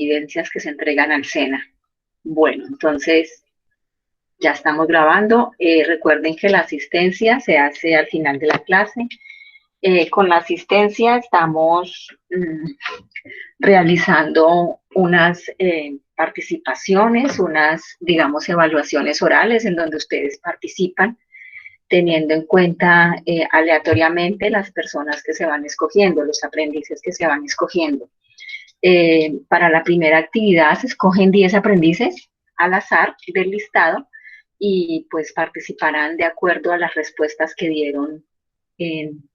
evidencias que se entregan al SENA. Bueno, entonces ya estamos grabando. Recuerden que la asistencia se hace al final de la clase. Con la asistencia estamos realizando unas participaciones, unas, digamos, evaluaciones orales en donde ustedes participan, teniendo en cuenta aleatoriamente las personas que se van escogiendo, los aprendices que se van escogiendo. Para la primera actividad se escogen 10 aprendices al azar del listado y pues participarán de acuerdo a las respuestas que dieron en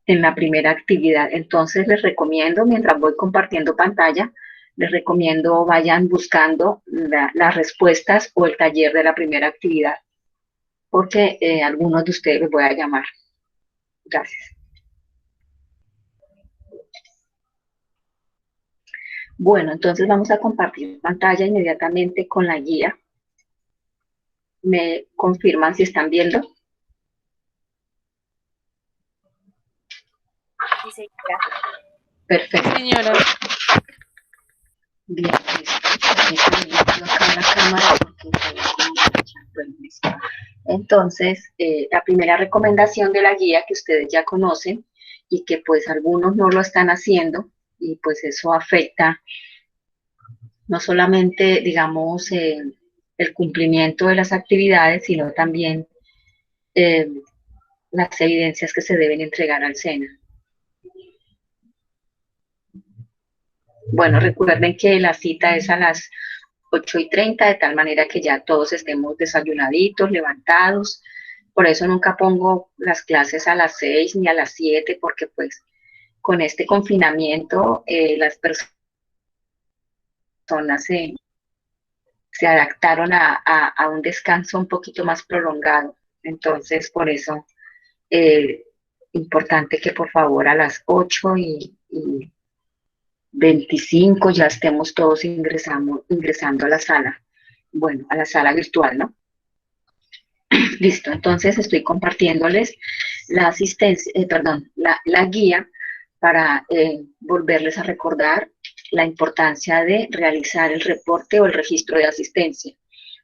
la primera actividad. Entonces les recomiendo, mientras voy compartiendo pantalla, les recomiendo vayan buscando las respuestas o el taller de la primera actividad, porque algunos de ustedes les voy a llamar. Gracias. Bueno, entonces vamos a compartir pantalla inmediatamente con la guía. ¿Me confirman si están viendo? Sí, señora. Perfecto. Sí, señora. Bien, acá la cámara porque entonces, la primera recomendación de la guía que ustedes ya conocen y que pues algunos no lo están haciendo y pues eso afecta no solamente, digamos, el cumplimiento de las actividades, sino también eh, las evidencias que se deben entregar al SENA. Bueno, recuerden que la cita es a las 8:30, de tal manera que ya todos estemos desayunaditos, levantados. Por eso nunca pongo las clases a las 6 ni a las 7, porque pues con este confinamiento las personas se adaptaron a un descanso un poquito más prolongado. Entonces, por eso, importante que por favor a las 8:25 ya estemos todos ingresando a la sala. Bueno, a la sala virtual, ¿no? Listo, entonces estoy compartiéndoles la asistencia, la guía para volverles a recordar la importancia de realizar el reporte o el registro de asistencia.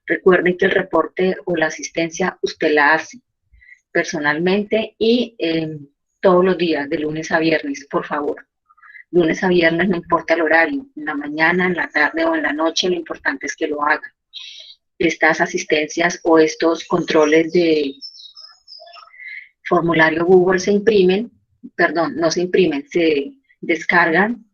Recuerden que el reporte o la asistencia usted la hace personalmente y todos los días, de lunes a viernes, por favor. Lunes a viernes, no importa el horario, en la mañana, en la tarde o en la noche, lo importante es que lo hagan. Estas asistencias o estos controles de formulario Google se imprimen, perdón, no se imprimen, se descargan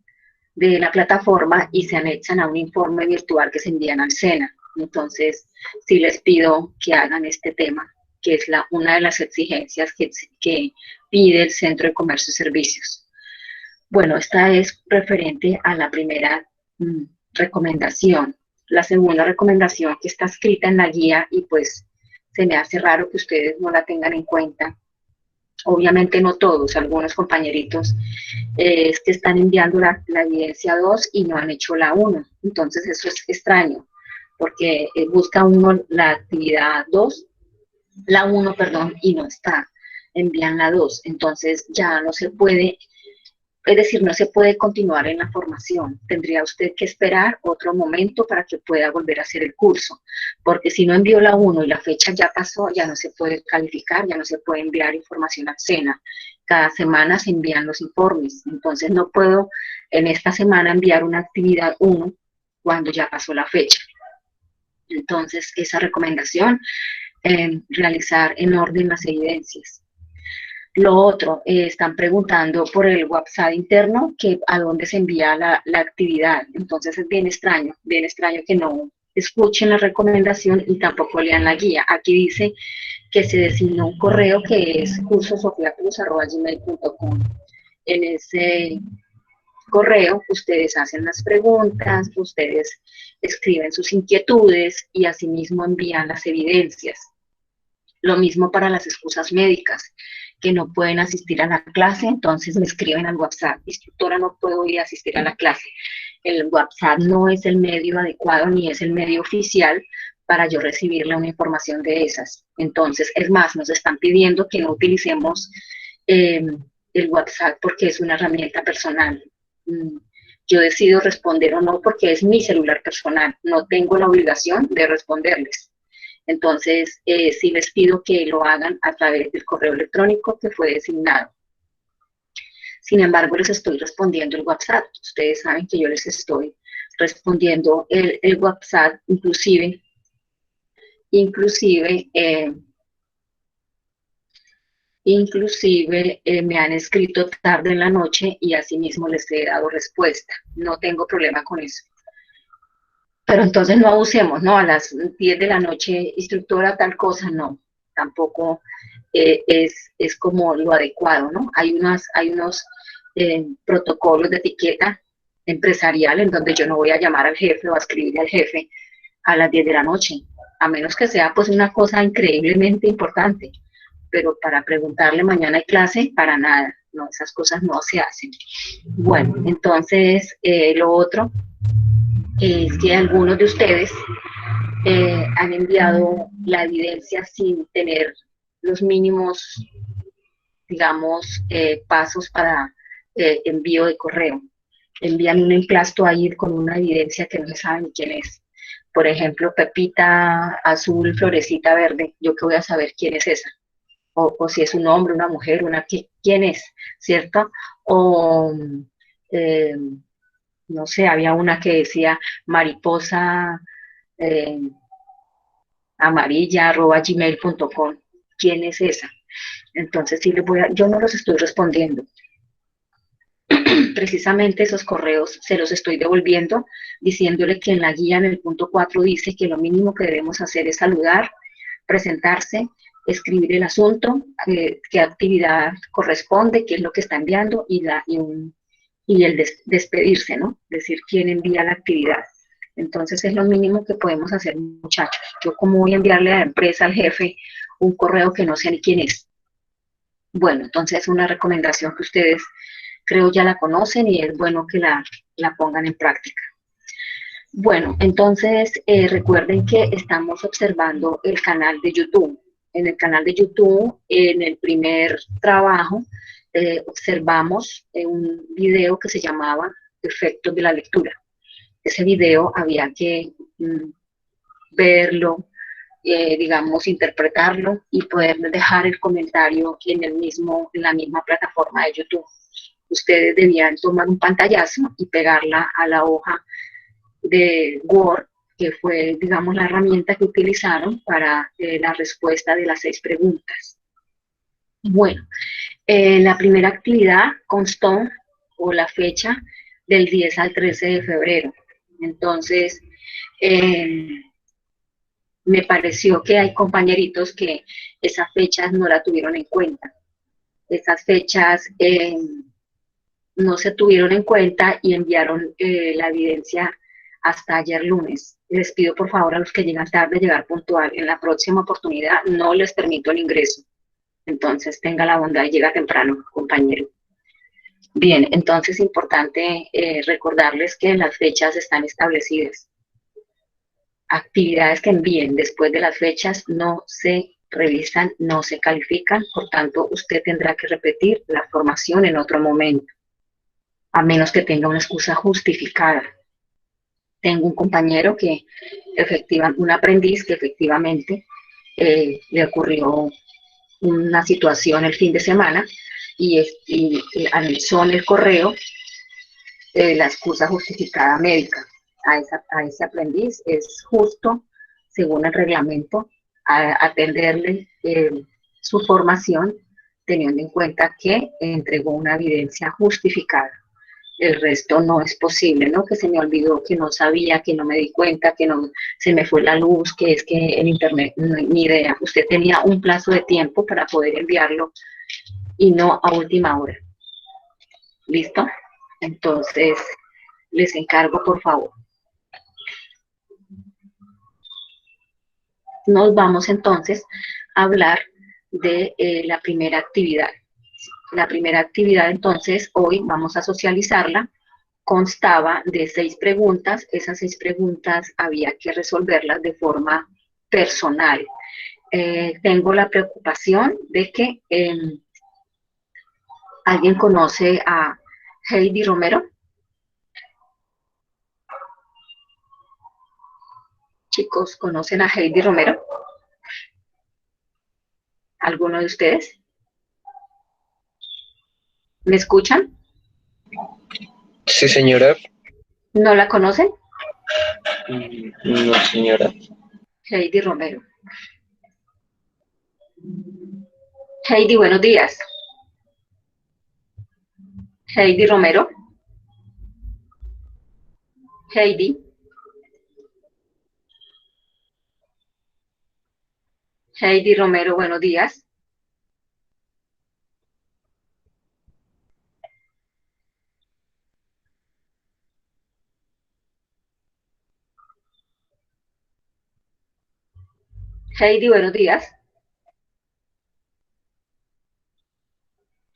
de la plataforma y se anexan a un informe virtual que se envían al SENA. Entonces, sí les pido que hagan este tema, que es una de las exigencias que pide el Centro de Comercio y Servicios. Bueno, esta es referente a la primera recomendación. La segunda recomendación que está escrita en la guía y pues se me hace raro que ustedes no la tengan en cuenta. Obviamente no todos, algunos compañeritos es que están enviando la evidencia 2 y no han hecho la 1. Entonces eso es extraño, porque busca uno la actividad 2, la 1, perdón, y no está. Envían la 2. Entonces ya no se puede, es decir, no se puede continuar en la formación. Tendría usted que esperar otro momento para que pueda volver a hacer el curso, porque si no envió la 1 y la fecha ya pasó, ya no se puede calificar, ya no se puede enviar información al SENA. Cada semana se envían los informes, entonces no puedo en esta semana enviar una actividad 1 cuando ya pasó la fecha. Entonces, esa recomendación, realizar en orden las evidencias. Lo otro, están preguntando por el WhatsApp interno que a dónde se envía la actividad. Entonces es bien extraño que no escuchen la recomendación y tampoco lean la guía. Aquí dice que se designó un correo que es cursosofiacruz@gmail.com. En ese correo ustedes hacen las preguntas, ustedes escriben sus inquietudes y asimismo envían las evidencias. Lo mismo para las excusas médicas, que no pueden asistir a la clase, entonces me escriben al WhatsApp, instructora, no puedo ir a asistir a la clase. El WhatsApp no es el medio adecuado ni es el medio oficial para yo recibirle una información de esas. Entonces, es más, nos están pidiendo que no utilicemos el WhatsApp porque es una herramienta personal. yo decido responder o no porque es mi celular personal, no tengo la obligación de responderles. Entonces, sí les pido que lo hagan a través del correo electrónico que fue designado. Sin embargo, les estoy respondiendo el WhatsApp. Ustedes saben que yo les estoy respondiendo el WhatsApp, inclusive me han escrito tarde en la noche y asimismo les he dado respuesta. No tengo problema con eso. Pero entonces no abusemos, ¿no? A las 10 de la noche, instructora, tal cosa, no. Tampoco es como lo adecuado, ¿no? Hay unos protocolos de etiqueta empresarial en donde yo no voy a llamar al jefe o a escribirle al jefe a las 10 de la noche, a menos que sea pues una cosa increíblemente importante, pero para preguntarle mañana hay clase, para nada, no, esas cosas no se hacen. Bueno, entonces lo otro es que algunos de ustedes han enviado la evidencia sin tener los mínimos, digamos, pasos para envío de correo. Envían un emplasto ahí con una evidencia que no se sabe ni quién es. Por ejemplo, Pepita azul, florecita verde. ¿Yo qué voy a saber quién es esa? O si es un hombre, una mujer, quién es, ¿cierto? O, eh, no sé, había una que decía mariposa eh, amarilla@gmail.com. ¿Quién es esa? Entonces, sí yo no los estoy respondiendo. Precisamente esos correos se los estoy devolviendo, diciéndole que en la guía en el punto 4 dice que lo mínimo que debemos hacer es saludar, presentarse, escribir el asunto, qué actividad corresponde, qué es lo que está enviando y el despedirse, ¿no? Decir quién envía la actividad. Entonces es lo mínimo que podemos hacer, muchachos. Yo como voy a enviarle a la empresa, al jefe, un correo que no sé ni quién es. Bueno, entonces una recomendación que ustedes creo ya la conocen y es bueno que la pongan en práctica. Bueno, entonces recuerden que estamos observando el canal de YouTube. En el canal de YouTube, en el primer trabajo, observamos un video que se llamaba Efectos de la lectura. Ese video había que verlo, digamos, interpretarlo y poder dejar el comentario en la misma plataforma de YouTube. Ustedes debían tomar un pantallazo y pegarla a la hoja de Word, que fue, digamos, la herramienta que utilizaron para la respuesta de las 6 preguntas. Bueno, la primera actividad constó, o la fecha, del 10 al 13 de febrero. Entonces, me pareció que hay compañeritos que esas fechas no la tuvieron en cuenta. Esas fechas no se tuvieron en cuenta y enviaron la evidencia hasta ayer lunes. Les pido por favor a los que llegan tarde llegar puntual. En la próxima oportunidad no les permito el ingreso. Entonces tenga la bondad y llega temprano, compañero. Bien, entonces es importante recordarles que las fechas están establecidas. Actividades que envíen después de las fechas no se revisan, no se califican, por tanto usted tendrá que repetir la formación en otro momento, a menos que tenga una excusa justificada. Tengo un compañero un aprendiz que efectivamente le ocurrió una situación el fin de semana y anexó en el correo la excusa justificada médica. A ese aprendiz es justo, según el reglamento, atenderle su formación, teniendo en cuenta que entregó una evidencia justificada. El resto no es posible, ¿no? Que se me olvidó, que no sabía, que no me di cuenta, que no se me fue la luz, que es que en internet, no, ni idea. Usted tenía un plazo de tiempo para poder enviarlo y no a última hora. ¿Listo? Entonces, les encargo, por favor. Nos vamos entonces a hablar de la primera actividad. La primera actividad, entonces, hoy vamos a socializarla. Constaba de 6 preguntas. Esas 6 preguntas había que resolverlas de forma personal. Tengo la preocupación de que ¿alguien conoce a Heidi Romero? Chicos, ¿conocen a Heidi Romero? ¿Alguno de ustedes? ¿Me escuchan? Sí, señora. ¿No la conocen? No, señora. Heidi Romero. Heidi, buenos días. Heidi Romero. Heidi. Heidi Romero, buenos días. Heidi, buenos días.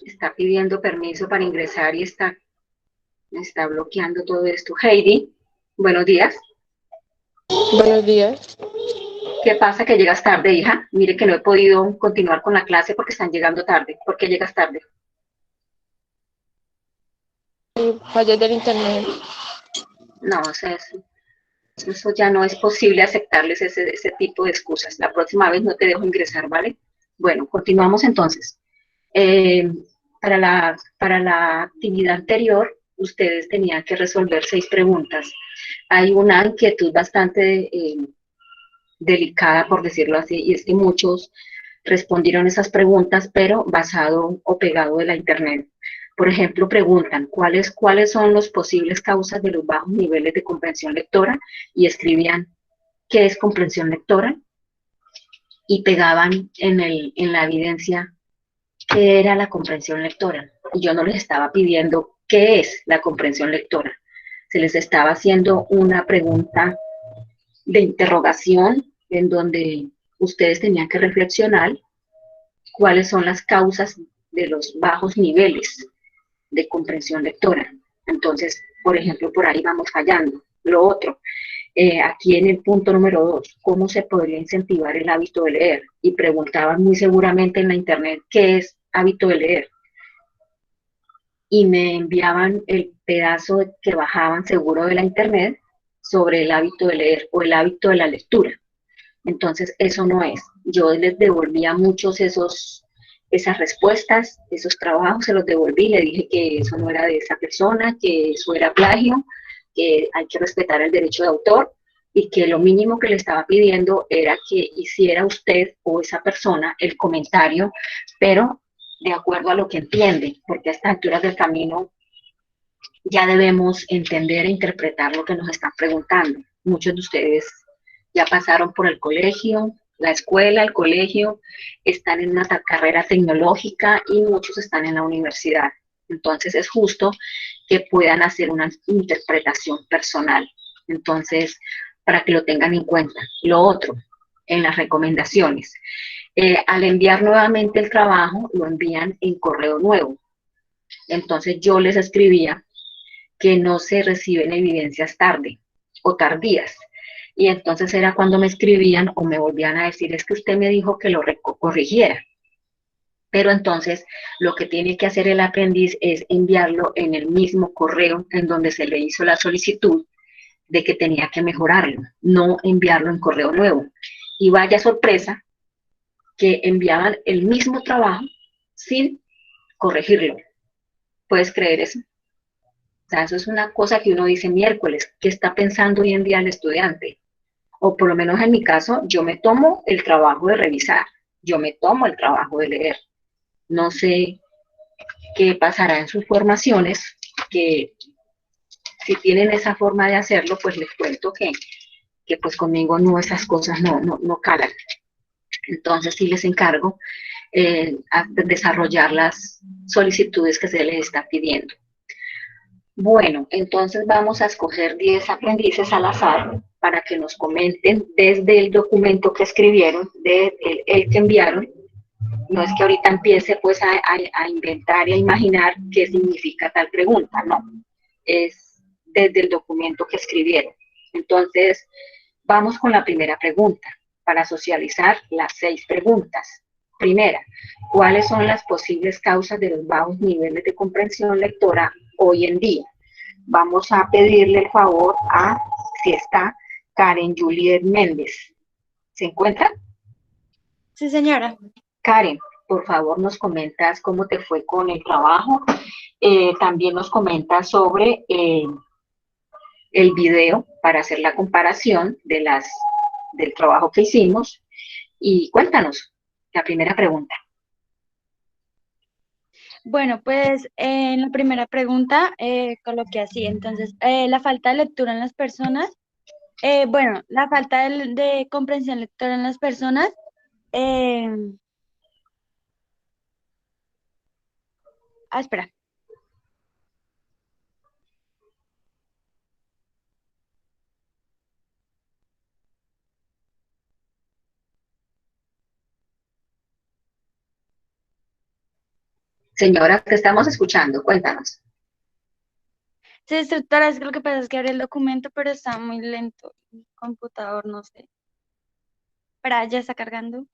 Está pidiendo permiso para ingresar y está bloqueando todo esto. Heidi, buenos días. Buenos días. ¿Qué pasa que llegas tarde, hija? Mire que no he podido continuar con la clase porque están llegando tarde. ¿Por qué llegas tarde? Fallas del internet. No, o sea, eso ya no es posible aceptarles ese tipo de excusas. La próxima vez no te dejo ingresar, ¿vale? Bueno, continuamos entonces. Eh, para la actividad anterior, ustedes tenían que resolver 6 preguntas. Hay una inquietud bastante delicada, por decirlo así, y es que muchos respondieron esas preguntas, pero basado o pegado de la internet. Por ejemplo, preguntan cuáles son las posibles causas de los bajos niveles de comprensión lectora y escribían qué es comprensión lectora y pegaban en la evidencia qué era la comprensión lectora. Y yo no les estaba pidiendo qué es la comprensión lectora. Se les estaba haciendo una pregunta de interrogación en donde ustedes tenían que reflexionar cuáles son las causas de los bajos niveles de comprensión lectora. Entonces, por ejemplo, por ahí vamos fallando. Lo otro, aquí en el punto número 2, ¿cómo se podría incentivar el hábito de leer? Y preguntaban muy seguramente en la internet, ¿qué es hábito de leer? Y me enviaban el pedazo que bajaban seguro de la internet sobre el hábito de leer o el hábito de la lectura. Entonces, eso no es. Yo les devolvía esas respuestas, esos trabajos, se los devolví, le dije que eso no era de esa persona, que eso era plagio, que hay que respetar el derecho de autor y que lo mínimo que le estaba pidiendo era que hiciera usted o esa persona el comentario, pero de acuerdo a lo que entiende, porque a estas alturas del camino ya debemos entender e interpretar lo que nos están preguntando. Muchos de ustedes ya pasaron por el colegio, la escuela, el colegio, están en una carrera tecnológica y muchos están en la universidad. Entonces es justo que puedan hacer una interpretación personal. Entonces, para que lo tengan en cuenta. Lo otro, en las recomendaciones. Al enviar nuevamente el trabajo, lo envían en correo nuevo. Entonces yo les escribía que no se reciben evidencias tarde o tardías. Y entonces era cuando me escribían o me volvían a decir, es que usted me dijo que lo corrigiera. Pero entonces lo que tiene que hacer el aprendiz es enviarlo en el mismo correo en donde se le hizo la solicitud de que tenía que mejorarlo, no enviarlo en correo nuevo. Y vaya sorpresa que enviaban el mismo trabajo sin corregirlo. ¿Puedes creer eso? O sea, eso es una cosa que uno dice miércoles, ¿qué está pensando hoy en día el estudiante? O por lo menos en mi caso, yo me tomo el trabajo de revisar, yo me tomo el trabajo de leer. No sé qué pasará en sus formaciones, que si tienen esa forma de hacerlo, pues les cuento que pues conmigo no, esas cosas no calan. Entonces sí les encargo a desarrollar las solicitudes que se les está pidiendo. Bueno, entonces vamos a escoger 10 aprendices al azar para que nos comenten desde el documento que escribieron, el que enviaron. No es que ahorita empiece pues a inventar y a imaginar qué significa tal pregunta, no. Es desde el documento que escribieron. Entonces, vamos con la primera pregunta para socializar las 6 preguntas. Primera, ¿cuáles son las posibles causas de los bajos niveles de comprensión lectora hoy en día? Vamos a pedirle el favor a, si está, Karen Juliet Méndez. ¿Se encuentra? Sí, señora. Karen, por favor, nos comentas cómo te fue con el trabajo. También nos comentas sobre el video para hacer la comparación del trabajo que hicimos. Y cuéntanos la primera pregunta. Bueno, pues en la primera pregunta coloqué así, entonces, la falta de lectura en las personas, bueno, la falta de comprensión lectora en las personas, eh, espera. Señora, te estamos escuchando, cuéntanos. Sí, instructora, es que lo que pasa es que abrí el documento, pero está muy lento el computador, no sé. Espera, ya está cargando.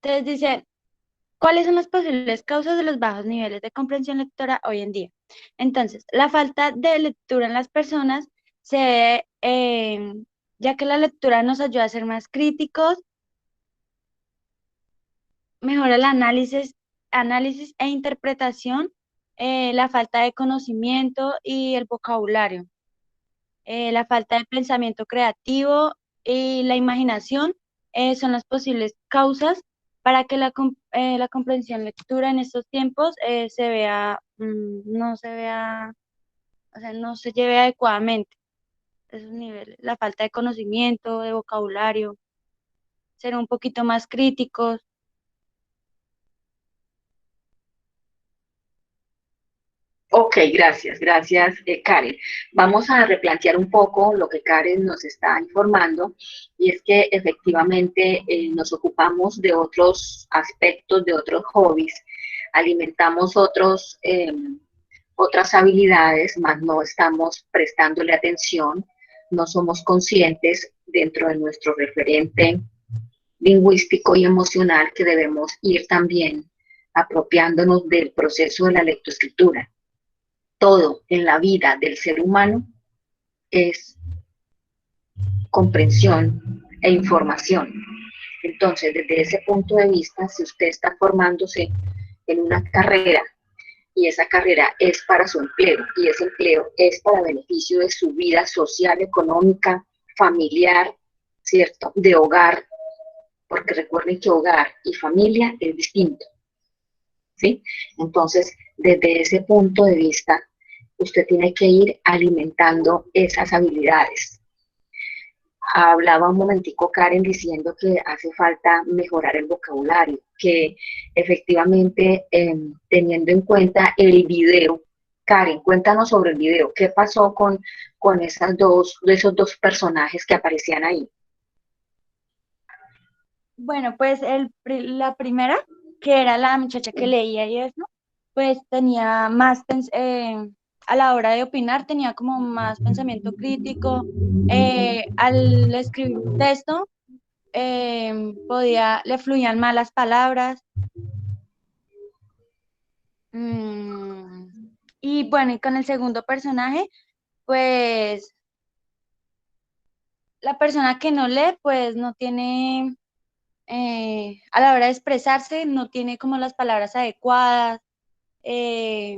Entonces dice, ¿cuáles son las posibles causas de los bajos niveles de comprensión lectora hoy en día? Entonces, la falta de lectura en las personas se debe, ya que la lectura nos ayuda a ser más críticos, mejora el análisis e interpretación, la falta de conocimiento y el vocabulario, la falta de pensamiento creativo y la imaginación son las posibles causas para que la comprensión lectura en estos tiempos se vea, no se vea, o sea, no se lleve adecuadamente. Esos niveles, la falta de conocimiento, de vocabulario, ser un poquito más críticos. Ok, gracias, Karen. Vamos a replantear un poco lo que Karen nos está informando, y es que efectivamente nos ocupamos de otros aspectos, de otros hobbies, alimentamos otras habilidades, más no estamos prestándole atención, no somos conscientes dentro de nuestro referente lingüístico y emocional que debemos ir también apropiándonos del proceso de la lectoescritura. Todo en la vida del ser humano es comprensión e información. Entonces, desde ese punto de vista, si usted está formándose en una carrera y esa carrera es para su empleo y ese empleo es para beneficio de su vida social, económica, familiar, ¿cierto? De hogar, porque recuerden que hogar y familia es distinto, ¿sí? Entonces, desde ese punto de vista, usted tiene que ir alimentando esas habilidades. Hablaba un momentico Karen diciendo que hace falta mejorar el vocabulario, que efectivamente teniendo en cuenta el video. Karen, cuéntanos sobre el video. ¿Qué pasó con esos dos personajes que aparecían ahí? Bueno, pues la primera, que era la muchacha que leía y eso, pues tenía más, a la hora de opinar, tenía como más pensamiento crítico. Al escribir un texto, le fluían más las palabras. Y bueno, y con el segundo personaje, pues la persona que no lee, pues no tiene, a la hora de expresarse, no tiene como las palabras adecuadas eh,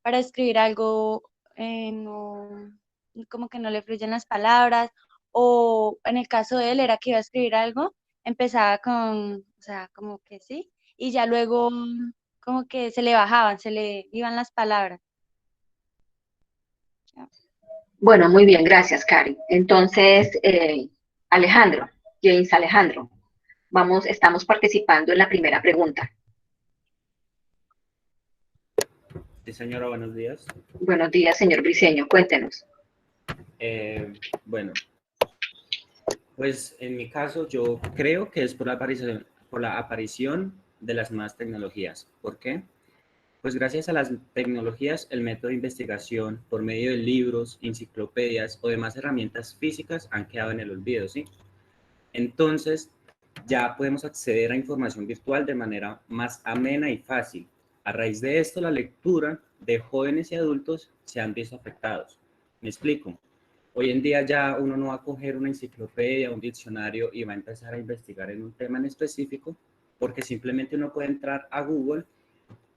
para escribir algo, no, como que no le fluyen las palabras, o en el caso de él era que iba a escribir algo, empezaba con, o sea, como que sí, y ya luego como que se le bajaban, se le iban las palabras. Bueno, muy bien, gracias, Karen. Entonces, Alejandro, James Alejandro, estamos participando en la primera pregunta. Sí, señora, buenos días. Buenos días, señor Briceño, cuéntenos. Bueno, pues en mi caso yo creo que es por la aparición de las nuevas tecnologías. ¿Por qué? Pues gracias a las tecnologías, el método de investigación por medio de libros, enciclopedias o demás herramientas físicas han quedado en el olvido, ¿sí? Entonces, ya podemos acceder a información virtual de manera más amena y fácil. A raíz de esto, la lectura de jóvenes y adultos se han visto afectados. Me explico. Hoy en día ya uno no va a coger una enciclopedia, un diccionario y va a empezar a investigar en un tema en específico, porque simplemente uno puede entrar a Google,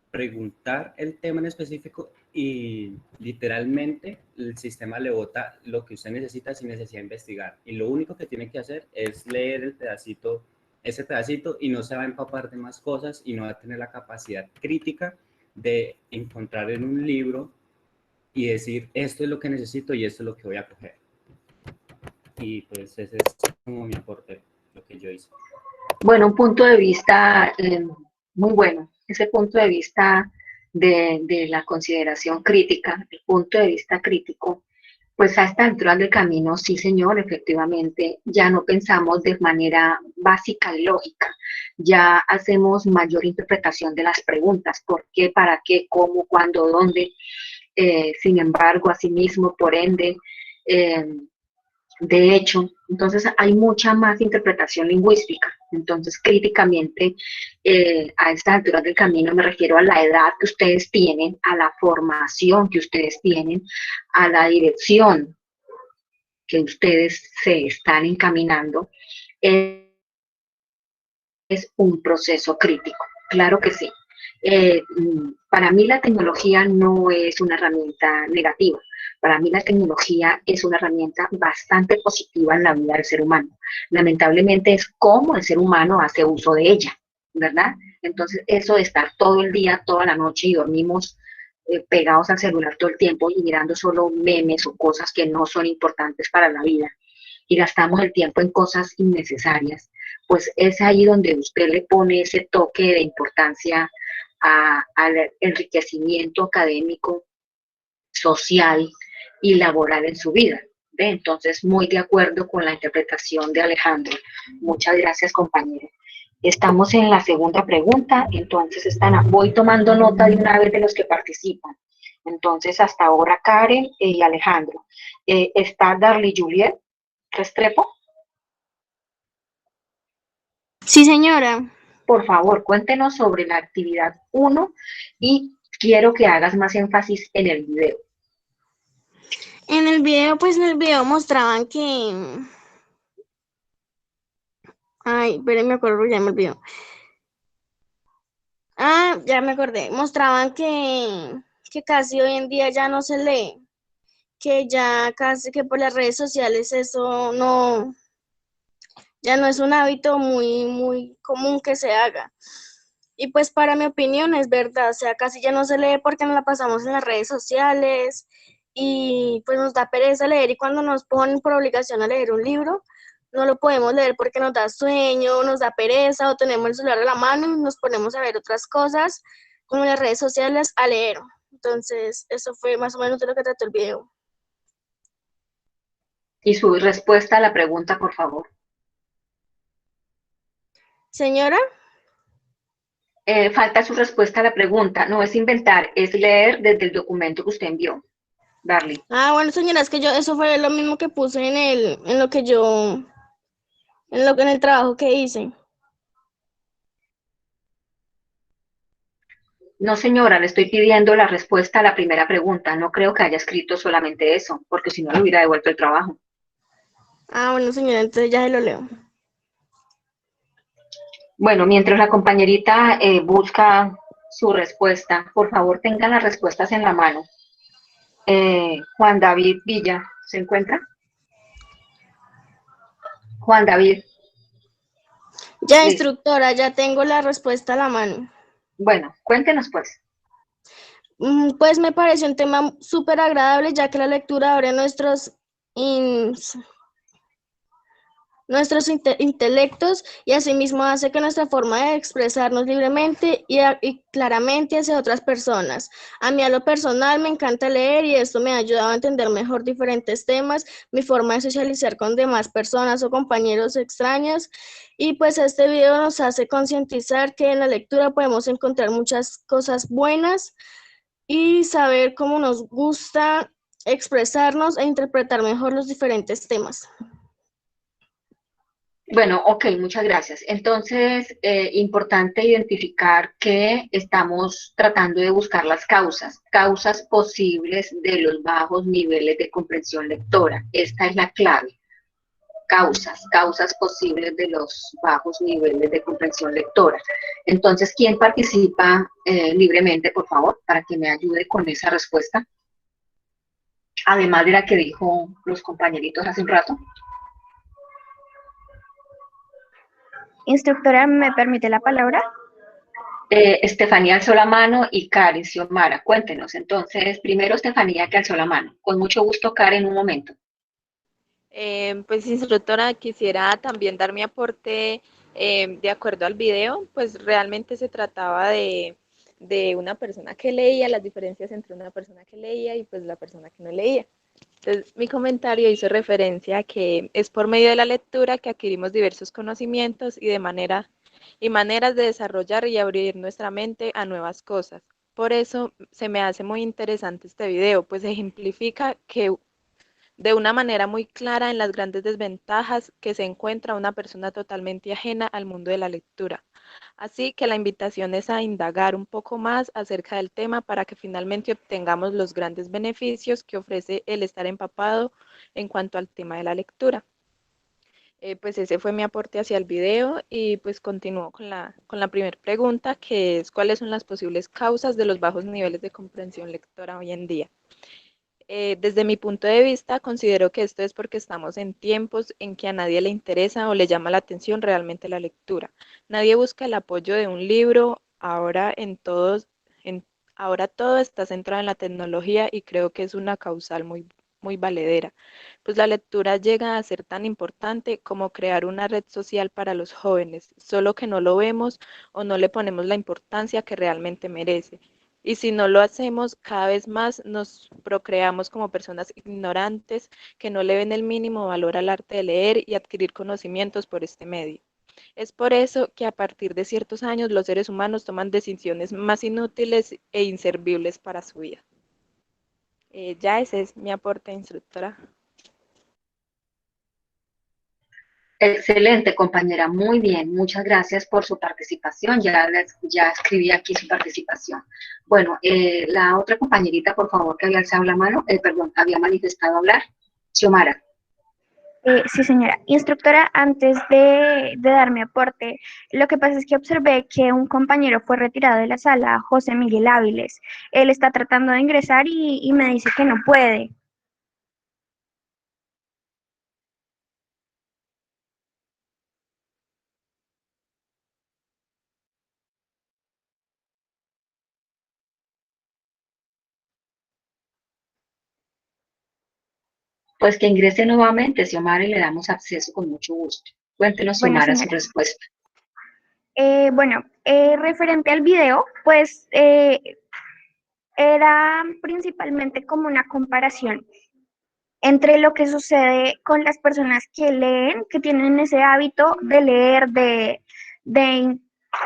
preguntar el tema en específico y literalmente el sistema le bota lo que usted necesita sin necesidad de investigar. Y lo único que tiene que hacer es leer el pedacito, ese pedacito, y no se va a empapar de más cosas y no va a tener la capacidad crítica de encontrar en un libro y decir, esto es lo que necesito y esto es lo que voy a coger. Y pues ese es como mi aporte, lo que yo hice. Bueno, un punto de vista muy bueno. Ese punto de vista de la consideración crítica, el punto de vista crítico, pues a esta altura del camino, sí señor, efectivamente, ya no pensamos de manera básica y lógica, ya hacemos mayor interpretación de las preguntas, por qué, para qué, cómo, cuándo, dónde. Sin embargo, asimismo, por ende, eh, de hecho, entonces hay mucha más interpretación lingüística. Entonces, críticamente, a estas alturas del camino me refiero a la edad que ustedes tienen, a la formación que ustedes tienen, a la dirección que ustedes se están encaminando. Es un proceso crítico, claro que sí. Para mí la tecnología no es una herramienta negativa. Para mí la tecnología es una herramienta bastante positiva en la vida del ser humano. Lamentablemente es cómo el ser humano hace uso de ella, ¿verdad? Entonces eso de estar todo el día, toda la noche y dormimos pegados al celular todo el tiempo y mirando solo memes o cosas que no son importantes para la vida y gastamos el tiempo en cosas innecesarias, pues es ahí donde usted le pone ese toque de importancia al enriquecimiento académico, social y laboral en su vida. ¿Ve? Entonces, muy de acuerdo con la interpretación de Alejandro. Muchas gracias, compañero. Estamos en la segunda pregunta, entonces voy tomando nota de una vez de los que participan. Entonces, hasta ahora Karen y Alejandro. ¿Está Darly Juliet Restrepo? Sí, señora. Por favor, cuéntenos sobre la actividad 1 y quiero que hagas más énfasis en el video. En el video mostraban que... Ay, pero me acuerdo, ya me olvidó. Ah, ya me acordé. Mostraban que casi hoy en día ya no se lee, que ya casi que por las redes sociales eso no, ya no es un hábito muy común que se haga. Y pues para mi opinión es verdad, o sea, casi ya no se lee porque nos la pasamos en las redes sociales y pues nos da pereza leer y cuando nos ponen por obligación a leer un libro, no lo podemos leer porque nos da sueño, nos da pereza o tenemos el celular a la mano y nos ponemos a ver otras cosas como en las redes sociales a leer. Entonces, eso fue más o menos de lo que trató el video. Y su respuesta a la pregunta, por favor. Señora, Falta su respuesta a la pregunta. No es inventar, es leer desde el documento que usted envió. Darly. bueno, señora, es que eso fue lo mismo que puse en el trabajo que hice. No, señora, le estoy pidiendo la respuesta a la primera pregunta. No creo que haya escrito solamente eso, porque si no le hubiera devuelto el trabajo. Bueno, señora, entonces ya se lo leo. Bueno, mientras la compañerita busca su respuesta, por favor tengan las respuestas en la mano. Juan David Villa, ¿se encuentra? Juan David. Ya, instructora, ya tengo la respuesta a la mano. Bueno, cuéntenos pues. Pues me pareció un tema súper agradable, ya que la lectura abre nuestros nuestros intelectos y asimismo hace que nuestra forma de expresarnos libremente y claramente hacia otras personas. A mí a lo personal me encanta leer y esto me ha ayudado a entender mejor diferentes temas, mi forma de socializar con demás personas o compañeros extraños y pues este video nos hace concientizar que en la lectura podemos encontrar muchas cosas buenas y saber cómo nos gusta expresarnos e interpretar mejor los diferentes temas. Bueno, ok, muchas gracias. Entonces, importante identificar que estamos tratando de buscar las causas posibles de los bajos niveles de comprensión lectora. Esta es la clave. Causas posibles de los bajos niveles de comprensión lectora. Entonces, ¿quién participa libremente, por favor, para que me ayude con esa respuesta? Además de la que dijo los compañeritos hace un rato. Instructora, ¿me permite la palabra? Estefanía alzó la mano y Karen Xiomara. Cuéntenos. Entonces, primero Estefanía, que alzó la mano. Con mucho gusto, Karen, un momento. Pues instructora, quisiera también dar mi aporte de acuerdo al video, pues realmente se trataba de una persona que leía, las diferencias entre una persona que leía y pues la persona que no leía. Entonces, mi comentario hizo referencia a que es por medio de la lectura que adquirimos diversos conocimientos y maneras de desarrollar y abrir nuestra mente a nuevas cosas. Por eso se me hace muy interesante este video, pues ejemplifica que de una manera muy clara en las grandes desventajas que se encuentra una persona totalmente ajena al mundo de la lectura. Así que la invitación es a indagar un poco más acerca del tema para que finalmente obtengamos los grandes beneficios que ofrece el estar empapado en cuanto al tema de la lectura. Pues ese fue mi aporte hacia el video y pues continúo con la primera pregunta, que es ¿cuáles son las posibles causas de los bajos niveles de comprensión lectora hoy en día? Desde mi punto de vista, considero que esto es porque estamos en tiempos en que a nadie le interesa o le llama la atención realmente la lectura. Nadie busca el apoyo de un libro, ahora todo está centrado en la tecnología y creo que es una causal muy valedera, pues la lectura llega a ser tan importante como crear una red social para los jóvenes, solo que no lo vemos o no le ponemos la importancia que realmente merece. Y si no lo hacemos, cada vez más nos procreamos como personas ignorantes que no le ven el mínimo valor al arte de leer y adquirir conocimientos por este medio. Es por eso que a partir de ciertos años los seres humanos toman decisiones más inútiles e inservibles para su vida. Ya ese es mi aporte, instructora. Excelente, compañera. Muy bien. Muchas gracias por su participación. Ya escribí aquí su participación. Bueno, la otra compañerita, por favor, que había alzado la mano, perdón, había manifestado hablar. Xiomara. Sí, señora. Instructora, antes de dar mi aporte, lo que pasa es que observé que un compañero fue retirado de la sala, José Miguel Áviles. Él está tratando de ingresar y me dice que no puede. Pues que ingrese nuevamente, Xiomara, y le damos acceso con mucho gusto. Cuéntenos, Bueno, Xiomara, su señora. respuesta. Referente al video, pues era principalmente como una comparación entre lo que sucede con las personas que leen, que tienen ese hábito de leer, de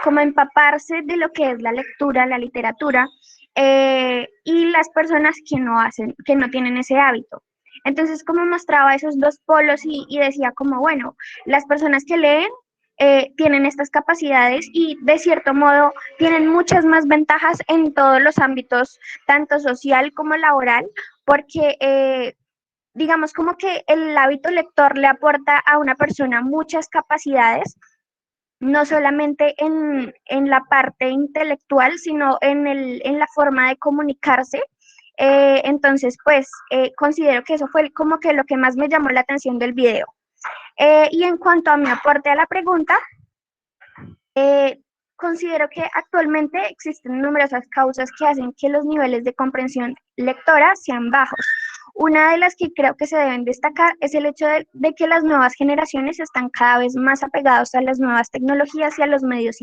como empaparse de lo que es la lectura, la literatura, y las personas que no hacen, que no tienen ese hábito. Entonces, como mostraba esos dos polos y decía como, bueno, las personas que leen tienen estas capacidades y de cierto modo tienen muchas más ventajas en todos los ámbitos, tanto social como laboral, porque digamos como que el hábito lector le aporta a una persona muchas capacidades, no solamente en la parte intelectual, sino en la forma de comunicarse. Entonces, pues, considero que eso fue como que lo que más me llamó la atención del video. Y en cuanto a mi aporte a la pregunta, considero que actualmente existen numerosas causas que hacen que los niveles de comprensión lectora sean bajos. Una de las que creo que se deben destacar es el hecho de que las nuevas generaciones están cada vez más apegados a las nuevas tecnologías y a los medios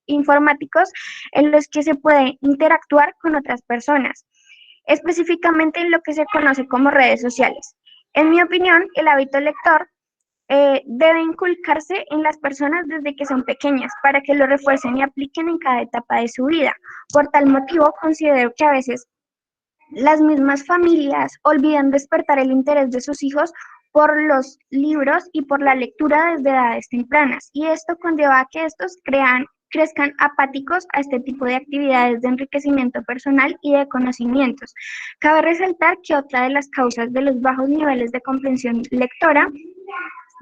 informáticos en los que se puede interactuar con otras personas, específicamente en lo que se conoce como redes sociales. En mi opinión, el hábito lector debe inculcarse en las personas desde que son pequeñas para que lo refuercen y apliquen en cada etapa de su vida. Por tal motivo, considero que a veces las mismas familias olvidan despertar el interés de sus hijos por los libros y por la lectura desde edades tempranas, y esto conlleva a que estos crezcan apáticos a este tipo de actividades de enriquecimiento personal y de conocimientos. Cabe resaltar que otra de las causas de los bajos niveles de comprensión lectora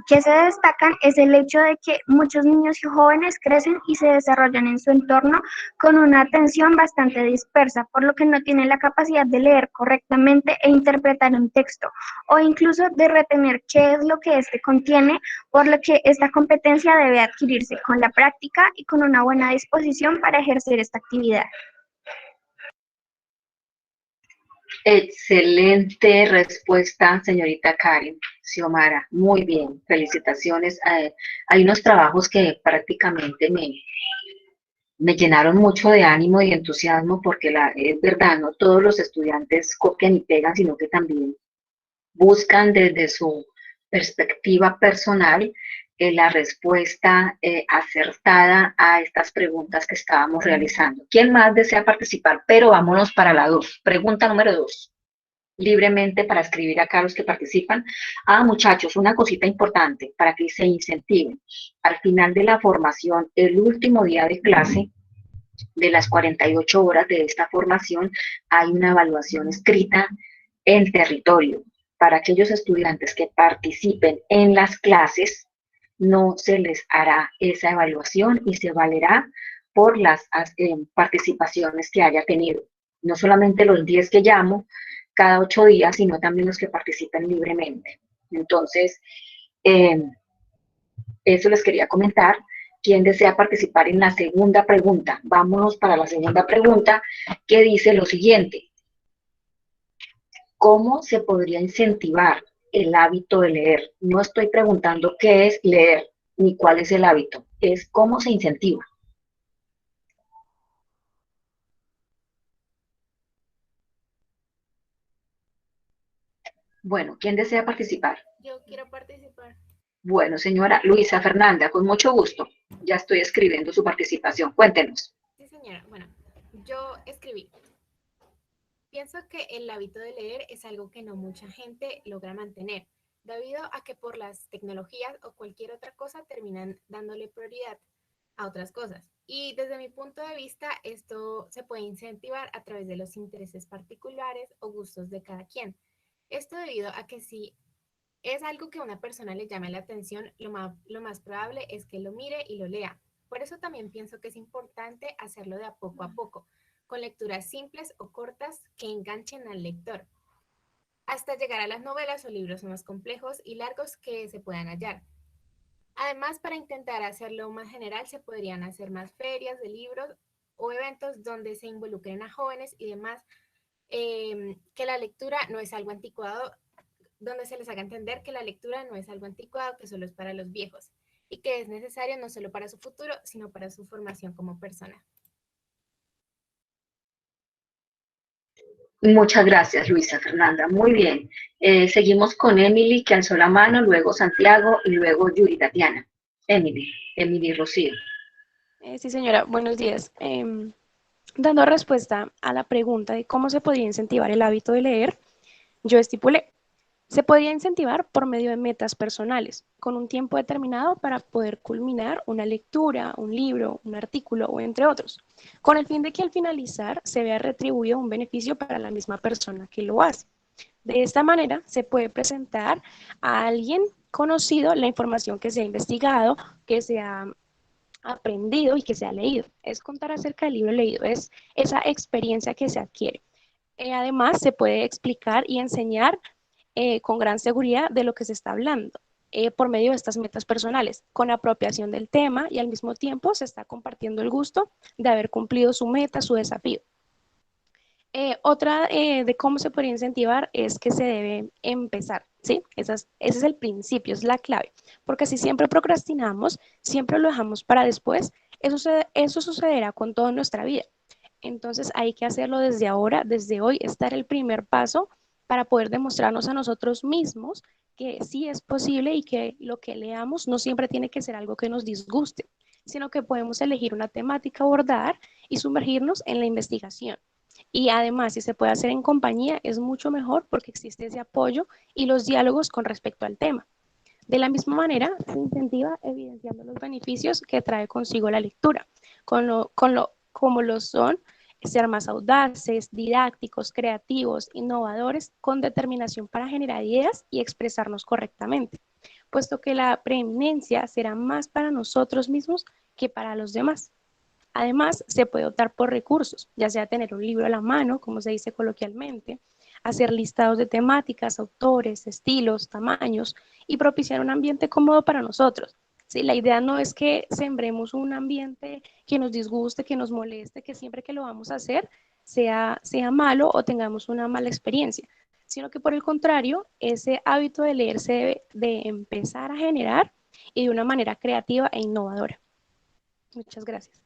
que se destacan es el hecho de que muchos niños y jóvenes crecen y se desarrollan en su entorno con una atención bastante dispersa, por lo que no tienen la capacidad de leer correctamente e interpretar un texto, o incluso de retener qué es lo que éste contiene, por lo que esta competencia debe adquirirse con la práctica y con una buena disposición para ejercer esta actividad. Excelente respuesta, señorita Karen Xiomara. Muy bien, felicitaciones. Hay unos trabajos que prácticamente me llenaron mucho de ánimo y entusiasmo porque es verdad, no todos los estudiantes copian y pegan, sino que también buscan desde su perspectiva personal la respuesta acertada a estas preguntas que estábamos realizando. ¿Quién más desea participar? Pero vámonos para la 2. Pregunta número 2. Libremente para escribir acá los que participan. Muchachos, una cosita importante para que se incentiven. Al final de la formación, el último día de clase, de las 48 horas de esta formación, hay una evaluación escrita en territorio. Para aquellos estudiantes que participen en las clases, no se les hará esa evaluación y se valerá por las participaciones que haya tenido. No solamente los 10 que llamo cada 8 días, sino también los que participen libremente. Entonces, eso les quería comentar. ¿Quién desea participar en la segunda pregunta? Vámonos para la segunda pregunta, que dice lo siguiente. ¿Cómo se podría incentivar el hábito de leer? No estoy preguntando qué es leer ni cuál es el hábito, es cómo se incentiva. Bueno, ¿quién desea participar? Yo quiero participar. Bueno, señora Luisa Fernanda, con mucho gusto. Ya estoy escribiendo su participación. Cuéntenos. Sí, señora. Bueno, yo escribí. Pienso que el hábito de leer es algo que no mucha gente logra mantener, debido a que por las tecnologías o cualquier otra cosa terminan dándole prioridad a otras cosas. Y desde mi punto de vista, esto se puede incentivar a través de los intereses particulares o gustos de cada quien. Esto debido a que si es algo que a una persona le llame la atención, lo más probable es que lo mire y lo lea. Por eso también pienso que es importante hacerlo de a poco, con lecturas simples o cortas que enganchen al lector, hasta llegar a las novelas o libros más complejos y largos que se puedan hallar. Además, para intentar hacerlo más general, se podrían hacer más ferias de libros o eventos donde se involucren a jóvenes y demás, que la lectura no es algo anticuado, donde se les haga entender que la lectura no es algo anticuado, que solo es para los viejos y que es necesario no solo para su futuro, sino para su formación como persona. Muchas gracias, Luisa Fernanda. Muy bien. Seguimos con Emily, que alzó la mano, luego Santiago y luego Yuri Tatiana. Emily Rocío. Sí, señora, buenos días. Dando respuesta a la pregunta de cómo se podría incentivar el hábito de leer, yo estipulé, se podría incentivar por medio de metas personales, con un tiempo determinado para poder culminar una lectura, un libro, un artículo o entre otros, con el fin de que al finalizar se vea retribuido un beneficio para la misma persona que lo hace. De esta manera se puede presentar a alguien conocido la información que se ha investigado, que se ha aprendido y que se ha leído. Es contar acerca del libro leído, es esa experiencia que se adquiere. Además, se puede explicar y enseñar con gran seguridad de lo que se está hablando por medio de estas metas personales, con apropiación del tema y al mismo tiempo se está compartiendo el gusto de haber cumplido su meta, su desafío. Otra de cómo se podría incentivar es que se debe empezar, ¿sí? Ese es el principio, es la clave, porque si siempre procrastinamos, siempre lo dejamos para después, eso sucederá con toda nuestra vida. Entonces hay que hacerlo desde ahora, desde hoy, estar el primer paso para poder demostrarnos a nosotros mismos que sí es posible y que lo que leamos no siempre tiene que ser algo que nos disguste, sino que podemos elegir una temática a abordar y sumergirnos en la investigación. Y además, si se puede hacer en compañía, es mucho mejor porque existe ese apoyo y los diálogos con respecto al tema. De la misma manera, se incentiva evidenciando los beneficios que trae consigo la lectura, como lo son ser más audaces, didácticos, creativos, innovadores, con determinación para generar ideas y expresarnos correctamente, puesto que la preeminencia será más para nosotros mismos que para los demás. Además, se puede optar por recursos, ya sea tener un libro a la mano, como se dice coloquialmente, hacer listados de temáticas, autores, estilos, tamaños y propiciar un ambiente cómodo para nosotros. ¿Sí? La idea no es que sembremos un ambiente que nos disguste, que nos moleste, que siempre que lo vamos a hacer sea malo o tengamos una mala experiencia, sino que por el contrario, ese hábito de leer se debe de empezar a generar y de una manera creativa e innovadora. Muchas gracias.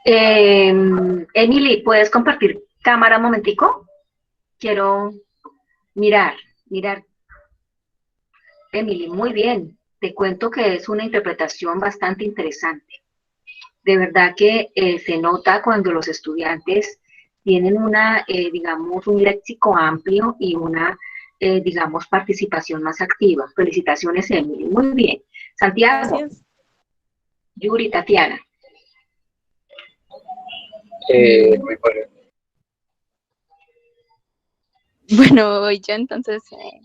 Emily, ¿puedes compartir cámara un momentico? Quiero mirar. Emily, muy bien. Te cuento que es una interpretación bastante interesante. De verdad que se nota cuando los estudiantes tienen digamos, un léxico amplio y una, digamos, participación más activa. Felicitaciones, Emily. Muy bien. Santiago, Gracias. Yuri, Tatiana. Muy bueno. Bueno, voy yo entonces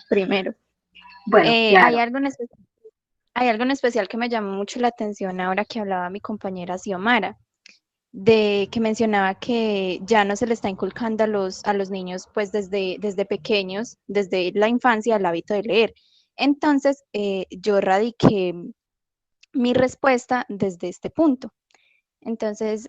primero. Bueno, Hay claro. algo en especial que me llamó mucho la atención ahora que hablaba mi compañera Xiomara, de que mencionaba que ya no se le está inculcando a los niños pues desde pequeños, desde la infancia, el hábito de leer. Entonces, yo radiqué mi respuesta desde este punto. Entonces,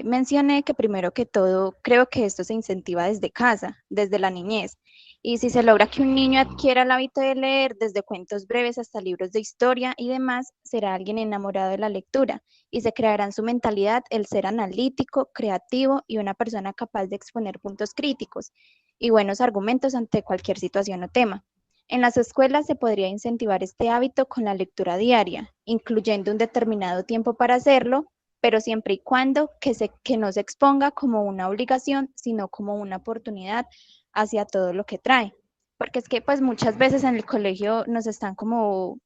mencioné que primero que todo, creo que esto se incentiva desde casa, desde la niñez. Y si se logra que un niño adquiera el hábito de leer, desde cuentos breves hasta libros de historia y demás, será alguien enamorado de la lectura y se creará en su mentalidad el ser analítico, creativo y una persona capaz de exponer puntos críticos y buenos argumentos ante cualquier situación o tema. En las escuelas se podría incentivar este hábito con la lectura diaria, incluyendo un determinado tiempo para hacerlo, pero siempre y cuando que no se exponga como una obligación, sino como una oportunidad hacia todo lo que trae. Porque es que pues muchas veces en el colegio nos están como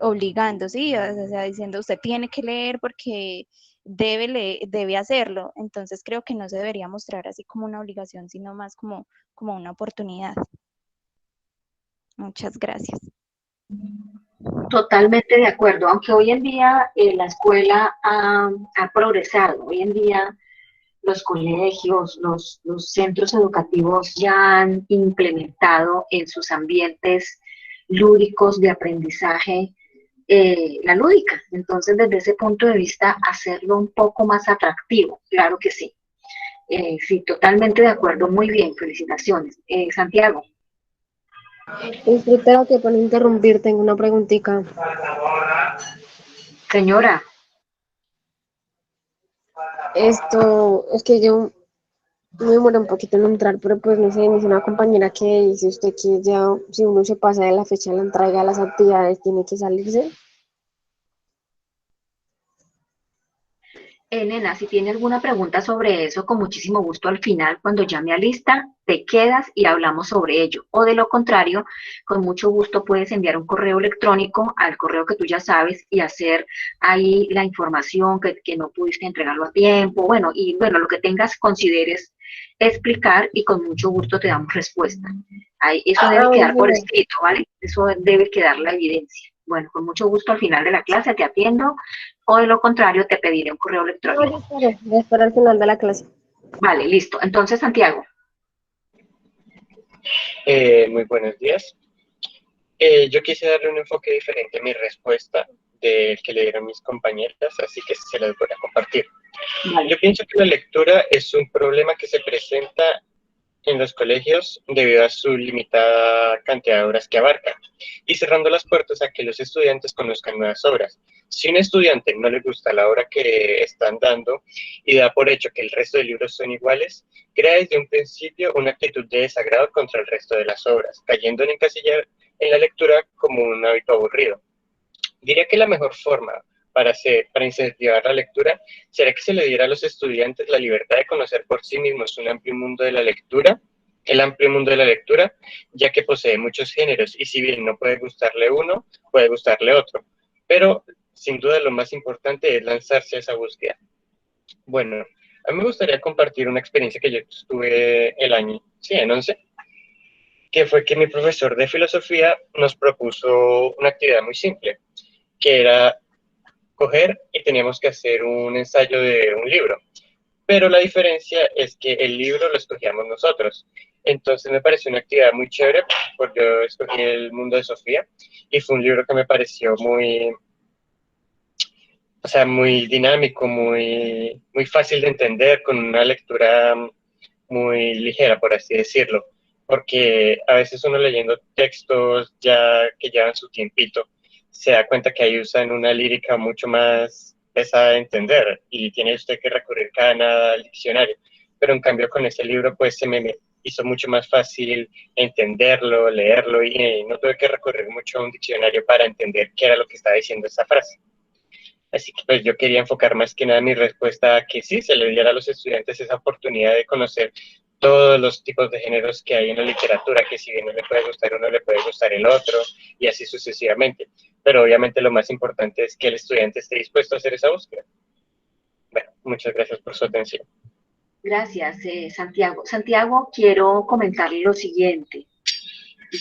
obligando, ¿sí? O sea, diciendo usted tiene que leer porque debe hacerlo. Entonces creo que no se debería mostrar así como una obligación, sino más como una oportunidad. Muchas gracias. Totalmente de acuerdo, aunque hoy en día la escuela ha progresado, hoy en día los colegios, los centros educativos ya han implementado en sus ambientes lúdicos de aprendizaje la lúdica. Entonces, desde ese punto de vista, hacerlo un poco más atractivo, claro que sí. Sí, totalmente de acuerdo, muy bien, felicitaciones. Santiago. Instructora, que por interrumpir, tengo una preguntita. Señora. Esto, es que yo me demoro un poquito en entrar, pero pues no sé, me dice una compañera que dice usted que ya, si uno se pasa de la fecha de la entrega de las actividades, tiene que salirse. Nena, si tiene alguna pregunta sobre eso, con muchísimo gusto al final, cuando llame a lista, te quedas y hablamos sobre ello. O de lo contrario, con mucho gusto puedes enviar un correo electrónico al correo que tú ya sabes y hacer ahí la información que no pudiste entregarlo a tiempo. Bueno, lo que tengas, consideres explicar y con mucho gusto te damos respuesta. Ahí, eso debe quedar por escrito, ¿vale? Eso debe quedar la evidencia. Bueno, con mucho gusto al final de la clase te atiendo o de lo contrario te pediré un correo electrónico. No, yo espero al final de la clase. Vale, listo. Entonces, Santiago. Muy buenos días. Yo quise darle un enfoque diferente a mi respuesta del que le dieron mis compañeras, así que se las voy a compartir. Vale. Yo pienso que la lectura es un problema que se presenta en los colegios debido a su limitada cantidad de horas que abarca y cerrando las puertas a que los estudiantes conozcan nuevas obras. Si a un estudiante no le gusta la obra que están dando y da por hecho que el resto de libros son iguales, crea desde un principio una actitud de desagrado contra el resto de las obras, cayendo en encasillar en la lectura como un hábito aburrido. Diría que la mejor forma para incentivar la lectura será que se le diera a los estudiantes la libertad de conocer por sí mismos un amplio mundo de la lectura, el amplio mundo de la lectura, ya que posee muchos géneros y si bien no puede gustarle uno, puede gustarle otro. Pero sin duda lo más importante es lanzarse a esa búsqueda. Bueno, a mí me gustaría compartir una experiencia que yo tuve en 11, que fue que mi profesor de filosofía nos propuso una actividad muy simple, que era coger y teníamos que hacer un ensayo de un libro. Pero la diferencia es que el libro lo escogíamos nosotros. Entonces me pareció una actividad muy chévere, porque yo escogí El mundo de Sofía, y fue un libro que me pareció muy dinámico, muy fácil de entender, con una lectura muy ligera, por así decirlo. Porque a veces uno leyendo textos ya que llevan su tiempito, se da cuenta que ahí usan una lírica mucho más pesada de entender y tiene usted que recurrir cada nada al diccionario. Pero en cambio con este libro pues se me hizo mucho más fácil entenderlo, leerlo y no tuve que recurrir mucho a un diccionario para entender qué era lo que estaba diciendo esa frase. Así que pues yo quería enfocar más que nada mi respuesta a que sí, se le diera a los estudiantes esa oportunidad de conocer todos los tipos de géneros que hay en la literatura, que si bien no le puede gustar uno, le puede gustar el otro, y así sucesivamente. Pero obviamente lo más importante es que el estudiante esté dispuesto a hacer esa búsqueda. Bueno, muchas gracias por su atención. Gracias, Santiago. Santiago, quiero comentarle lo siguiente.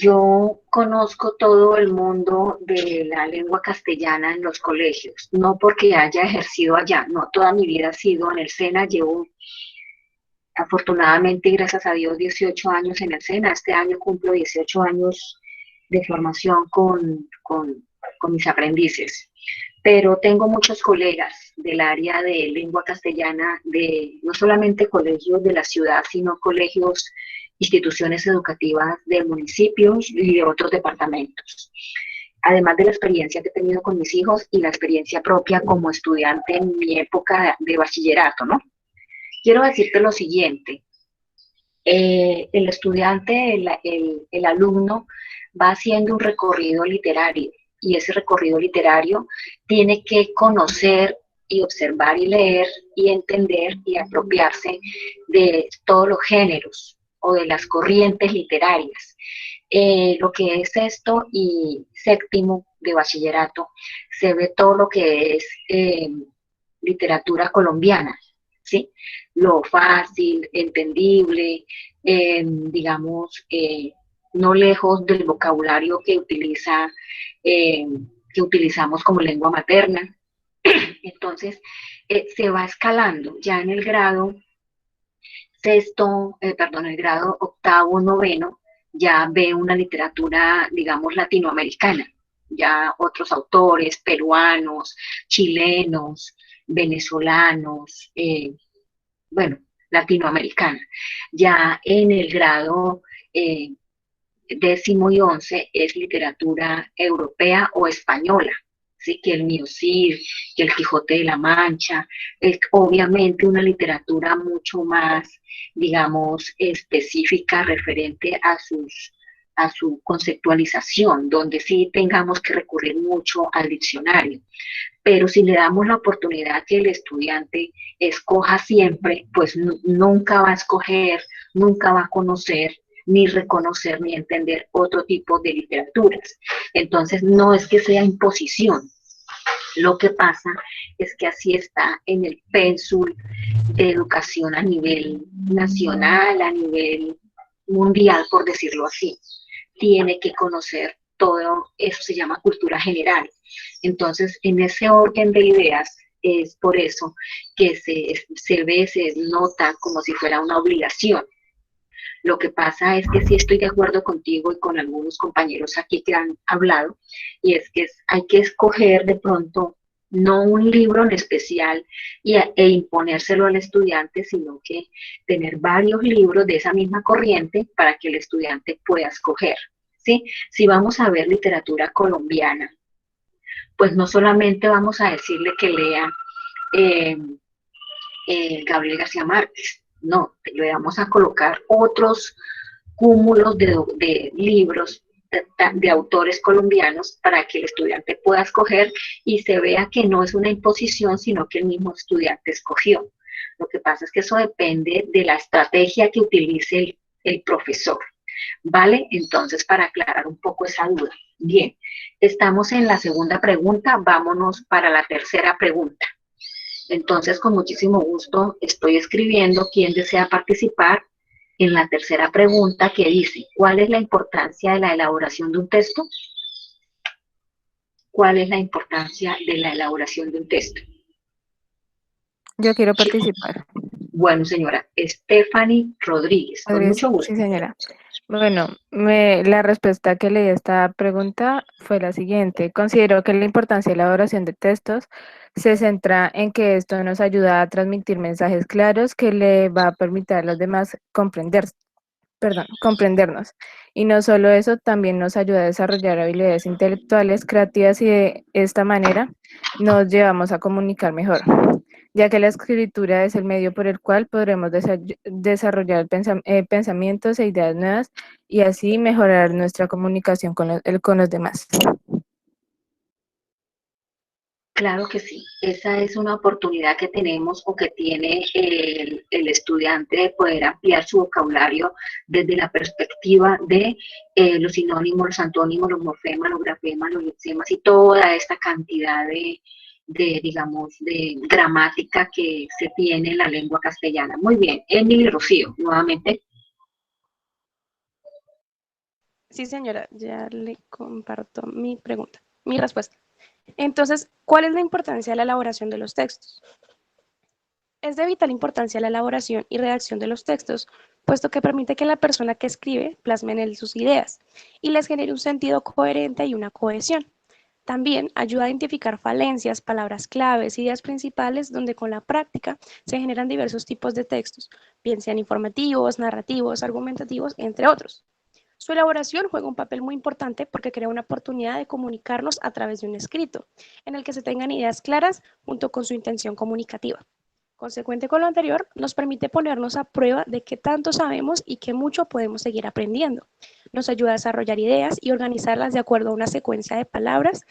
Yo conozco todo el mundo de la lengua castellana en los colegios, no porque haya ejercido allá, no, toda mi vida ha sido en el SENA, llevo afortunadamente, gracias a Dios, 18 años en el SENA, este año cumplo 18 años de formación con mis aprendices, pero tengo muchos colegas del área de lengua castellana, de no solamente colegios de la ciudad, sino colegios, instituciones educativas de municipios y de otros departamentos. Además de la experiencia que he tenido con mis hijos y la experiencia propia como estudiante en mi época de bachillerato, ¿no? Quiero decirte lo siguiente, el estudiante, el alumno va haciendo un recorrido literario y ese recorrido literario tiene que conocer y observar y leer y entender y apropiarse de todos los géneros o de las corrientes literarias. Lo que es sexto y séptimo de bachillerato, se ve todo lo que es literatura colombiana, ¿sí? Lo fácil, entendible, digamos, no lejos del vocabulario que utilizamos como lengua materna. Entonces, se va escalando ya en el grado el grado octavo, noveno, ya ve una literatura, digamos, latinoamericana, ya otros autores peruanos, chilenos, venezolanos, latinoamericana. Ya en el grado décimo y 11 es literatura europea o española, ¿sí? Que el Mío Cid, que el Quijote de la Mancha, es obviamente una literatura mucho más, digamos, específica referente a su conceptualización, donde sí tengamos que recurrir mucho al diccionario. Pero si le damos la oportunidad que el estudiante escoja siempre, pues nunca va a escoger, nunca va a conocer, ni reconocer, ni entender otro tipo de literaturas. Entonces, no es que sea imposición. Lo que pasa es que así está en el pénsul de educación a nivel nacional, a nivel mundial, por decirlo así. Tiene que conocer todo, eso se llama cultura general. Entonces, en ese orden de ideas, es por eso que se ve, se nota como si fuera una obligación. Lo que pasa es que sí estoy de acuerdo contigo y con algunos compañeros aquí que han hablado, y es que hay que escoger de pronto no un libro en especial e imponérselo al estudiante, sino que tener varios libros de esa misma corriente para que el estudiante pueda escoger, ¿sí? Si vamos a ver literatura colombiana, pues no solamente vamos a decirle que lea eh, Gabriel García Márquez, no, le vamos a colocar otros cúmulos de libros de autores colombianos para que el estudiante pueda escoger y se vea que no es una imposición, sino que el mismo estudiante escogió. Lo que pasa es que eso depende de la estrategia que utilice el profesor, ¿vale? Entonces, para aclarar un poco esa duda. Bien, estamos en la segunda pregunta, vámonos para la tercera pregunta. Entonces, con muchísimo gusto estoy escribiendo quién desea participar en la tercera pregunta que dice, ¿cuál es la importancia de la elaboración de un texto? ¿Cuál es la importancia de la elaboración de un texto? Yo quiero participar. Bueno, señora, Stephanie Rodríguez, con mucho gusto. Sí, señora. Bueno, la respuesta que leí a esta pregunta fue la siguiente. Considero que la importancia de la elaboración de textos se centra en que esto nos ayuda a transmitir mensajes claros que le va a permitir a los demás comprendernos. Y no solo eso, también nos ayuda a desarrollar habilidades intelectuales creativas y de esta manera nos llevamos a comunicar mejor, ya que la escritura es el medio por el cual podremos desarrollar pensamientos e ideas nuevas y así mejorar nuestra comunicación con los demás. Claro que sí, esa es una oportunidad que tenemos o que tiene el estudiante de poder ampliar su vocabulario desde la perspectiva de los sinónimos, los antónimos, los morfemas, los grafemas, los lexemas y toda esta cantidad digamos, de gramática que se tiene en la lengua castellana. Muy bien, Emily Rocío, nuevamente. Sí, señora, ya le comparto mi pregunta, mi respuesta. Entonces, ¿cuál es la importancia de la elaboración de los textos? Es de vital importancia la elaboración y redacción de los textos, puesto que permite que la persona que escribe plasme en él sus ideas y les genere un sentido coherente y una cohesión. También ayuda a identificar falencias, palabras claves, ideas principales, donde con la práctica se generan diversos tipos de textos, bien sean informativos, narrativos, argumentativos, entre otros. Su elaboración juega un papel muy importante porque crea una oportunidad de comunicarnos a través de un escrito, en el que se tengan ideas claras junto con su intención comunicativa. Consecuente con lo anterior, nos permite ponernos a prueba de qué tanto sabemos y qué mucho podemos seguir aprendiendo. Nos ayuda a desarrollar ideas y organizarlas de acuerdo a una secuencia de palabras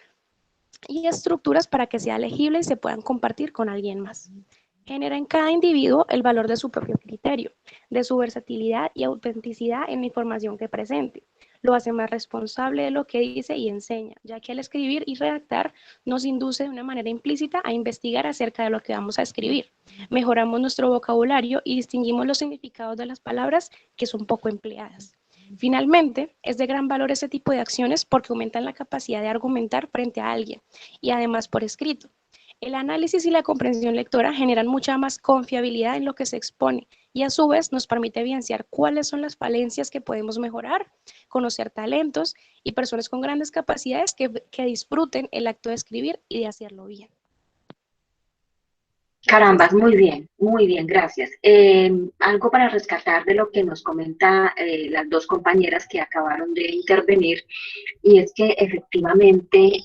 y estructuras para que sea legible y se puedan compartir con alguien más. Genera en cada individuo el valor de su propio criterio, de su versatilidad y autenticidad en la información que presente. Lo hace más responsable de lo que dice y enseña, ya que al escribir y redactar nos induce de una manera implícita a investigar acerca de lo que vamos a escribir. Mejoramos nuestro vocabulario y distinguimos los significados de las palabras que son poco empleadas. Finalmente, es de gran valor ese tipo de acciones porque aumentan la capacidad de argumentar frente a alguien y además por escrito. El análisis y la comprensión lectora generan mucha más confiabilidad en lo que se expone y a su vez nos permite evidenciar cuáles son las falencias que podemos mejorar, conocer talentos y personas con grandes capacidades que disfruten el acto de escribir y de hacerlo bien. Carambas, muy bien, gracias. Algo para rescatar de lo que nos comenta las dos compañeras que acabaron de intervenir, y es que efectivamente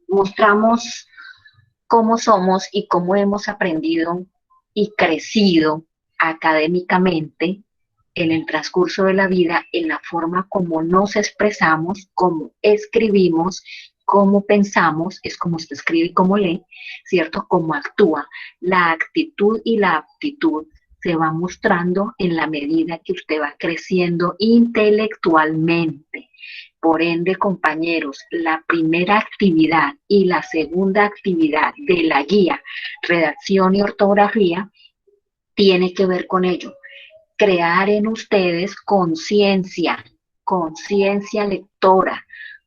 mostramos cómo somos y cómo hemos aprendido y crecido académicamente en el transcurso de la vida, en la forma como nos expresamos, cómo escribimos, cómo pensamos, es como usted escribe y cómo lee, ¿cierto? Cómo actúa. La actitud y la aptitud se va mostrando en la medida que usted va creciendo intelectualmente. Por ende, compañeros, la primera actividad y la segunda actividad de la guía, redacción y ortografía, tiene que ver con ello. Crear en ustedes conciencia lectora,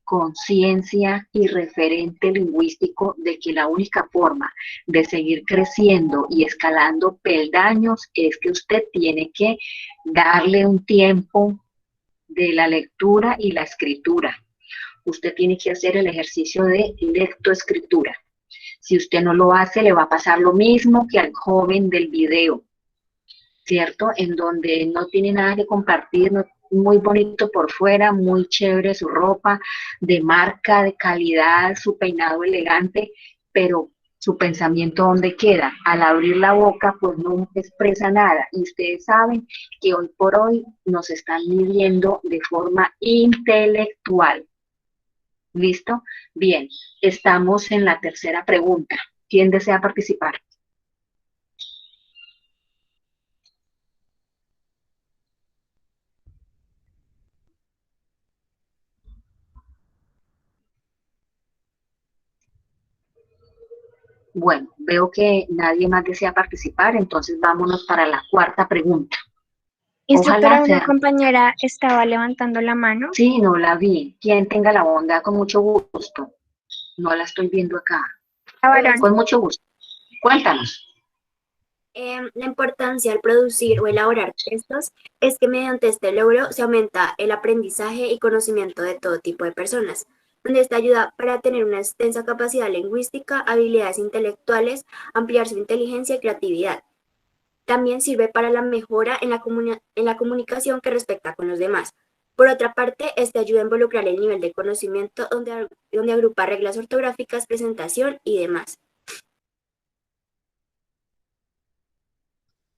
conciencia y referente lingüístico de que la única forma de seguir creciendo y escalando peldaños es que usted tiene que darle un tiempo de la lectura y la escritura. Usted tiene que hacer el ejercicio de lectoescritura. Si usted no lo hace, le va a pasar lo mismo que al joven del video, ¿cierto? En donde no tiene nada que compartir, muy bonito por fuera, muy chévere su ropa, de marca, de calidad, su peinado elegante, pero su pensamiento ¿dónde queda? Al abrir la boca, pues no expresa nada. Y ustedes saben que hoy por hoy nos están midiendo de forma intelectual. ¿Listo? Bien, estamos en la tercera pregunta. ¿Quién desea participar? Bueno, veo que nadie más desea participar, entonces vámonos para la cuarta pregunta. Instructora, Ojalá una sea... compañera estaba levantando la mano. Sí, no la vi. Quien tenga la bondad, con mucho gusto. No la estoy viendo acá. Con mucho gusto. Cuéntanos. La importancia al producir o elaborar textos es que mediante este logro se aumenta el aprendizaje y conocimiento de todo tipo de personas, donde esta ayuda para tener una extensa capacidad lingüística, habilidades intelectuales, ampliar su inteligencia y creatividad. También sirve para la mejora en la comunicación que respecta con los demás. Por otra parte, este ayuda a involucrar el nivel de conocimiento donde agrupa reglas ortográficas, presentación y demás.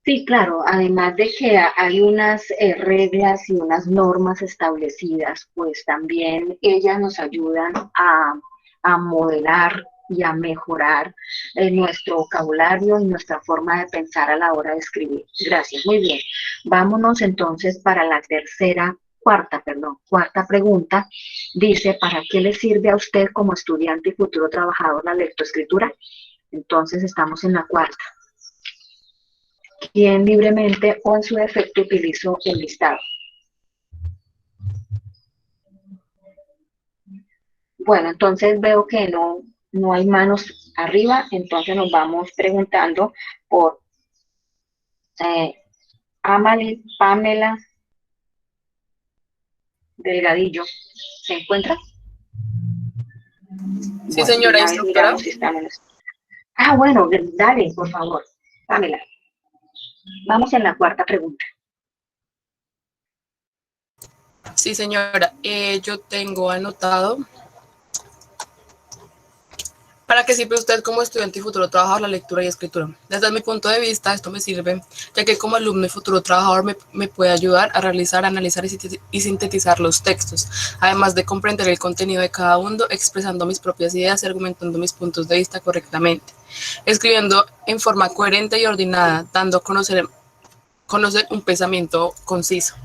Sí, claro, además de que hay unas reglas y unas normas establecidas, pues también ellas nos ayudan a modelar y a mejorar nuestro vocabulario y nuestra forma de pensar a la hora de escribir. Gracias, muy bien. Vámonos entonces para la cuarta pregunta. Dice, ¿para qué le sirve a usted como estudiante y futuro trabajador la lectoescritura? Entonces estamos en la cuarta. Quien libremente o en su defecto utilizó el listado. Bueno, entonces veo que no hay manos arriba, entonces nos vamos preguntando por Amalie Pamela Delgadillo. ¿Se encuentra? Sí, Bueno, señora una vez instructora. miramos si estamos. Ah, bueno, dale, por favor, Pamela. Vamos en la cuarta pregunta. Sí, señora. Yo tengo anotado para que sirve usted como estudiante y futuro trabajador la lectura y escritura. Desde mi punto de vista, esto me sirve, ya que como alumno y futuro trabajador me puede ayudar a realizar, analizar y sintetizar los textos, además de comprender el contenido de cada uno, expresando mis propias ideas y argumentando mis puntos de vista correctamente, escribiendo en forma coherente y ordenada, dando a conocer un pensamiento conciso.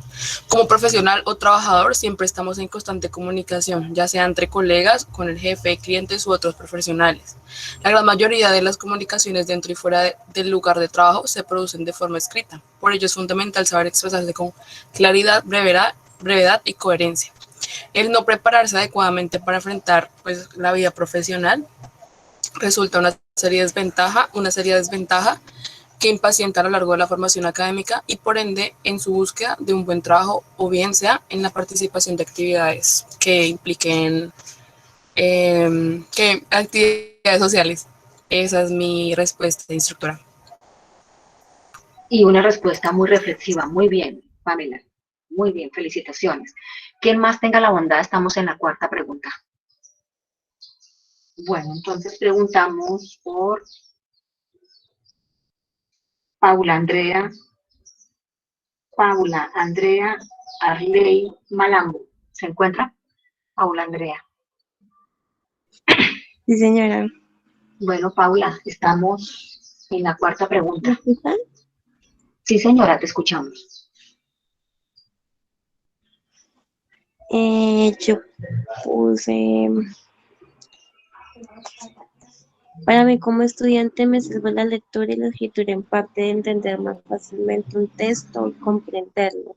Como profesional o trabajador siempre estamos en constante comunicación, ya sea entre colegas, con el jefe, clientes u otros profesionales. La gran mayoría de las comunicaciones dentro y fuera del lugar de trabajo se producen de forma escrita. Por ello es fundamental saber expresarse con claridad, brevedad y coherencia. El no prepararse adecuadamente para enfrentar la vida profesional resulta una seria desventaja que impacienta a lo largo de la formación académica y por ende en su búsqueda de un buen trabajo o bien sea en la participación de actividades que impliquen actividades sociales. Esa es mi respuesta, instructora. Y una respuesta muy reflexiva. Muy bien, Pamela. Muy bien, felicitaciones. ¿Quién más tenga la bondad? Estamos en la cuarta pregunta. Bueno, entonces preguntamos por Paula Andrea Arley Malambo. ¿Se encuentra? Paula Andrea. Sí, señora. Bueno, Paula, estamos en la cuarta pregunta. ¿Me escuchan? Sí, señora, te escuchamos. Yo puse, para mí como estudiante me sirve la lectura y la escritura en parte de entender más fácilmente un texto y comprenderlo.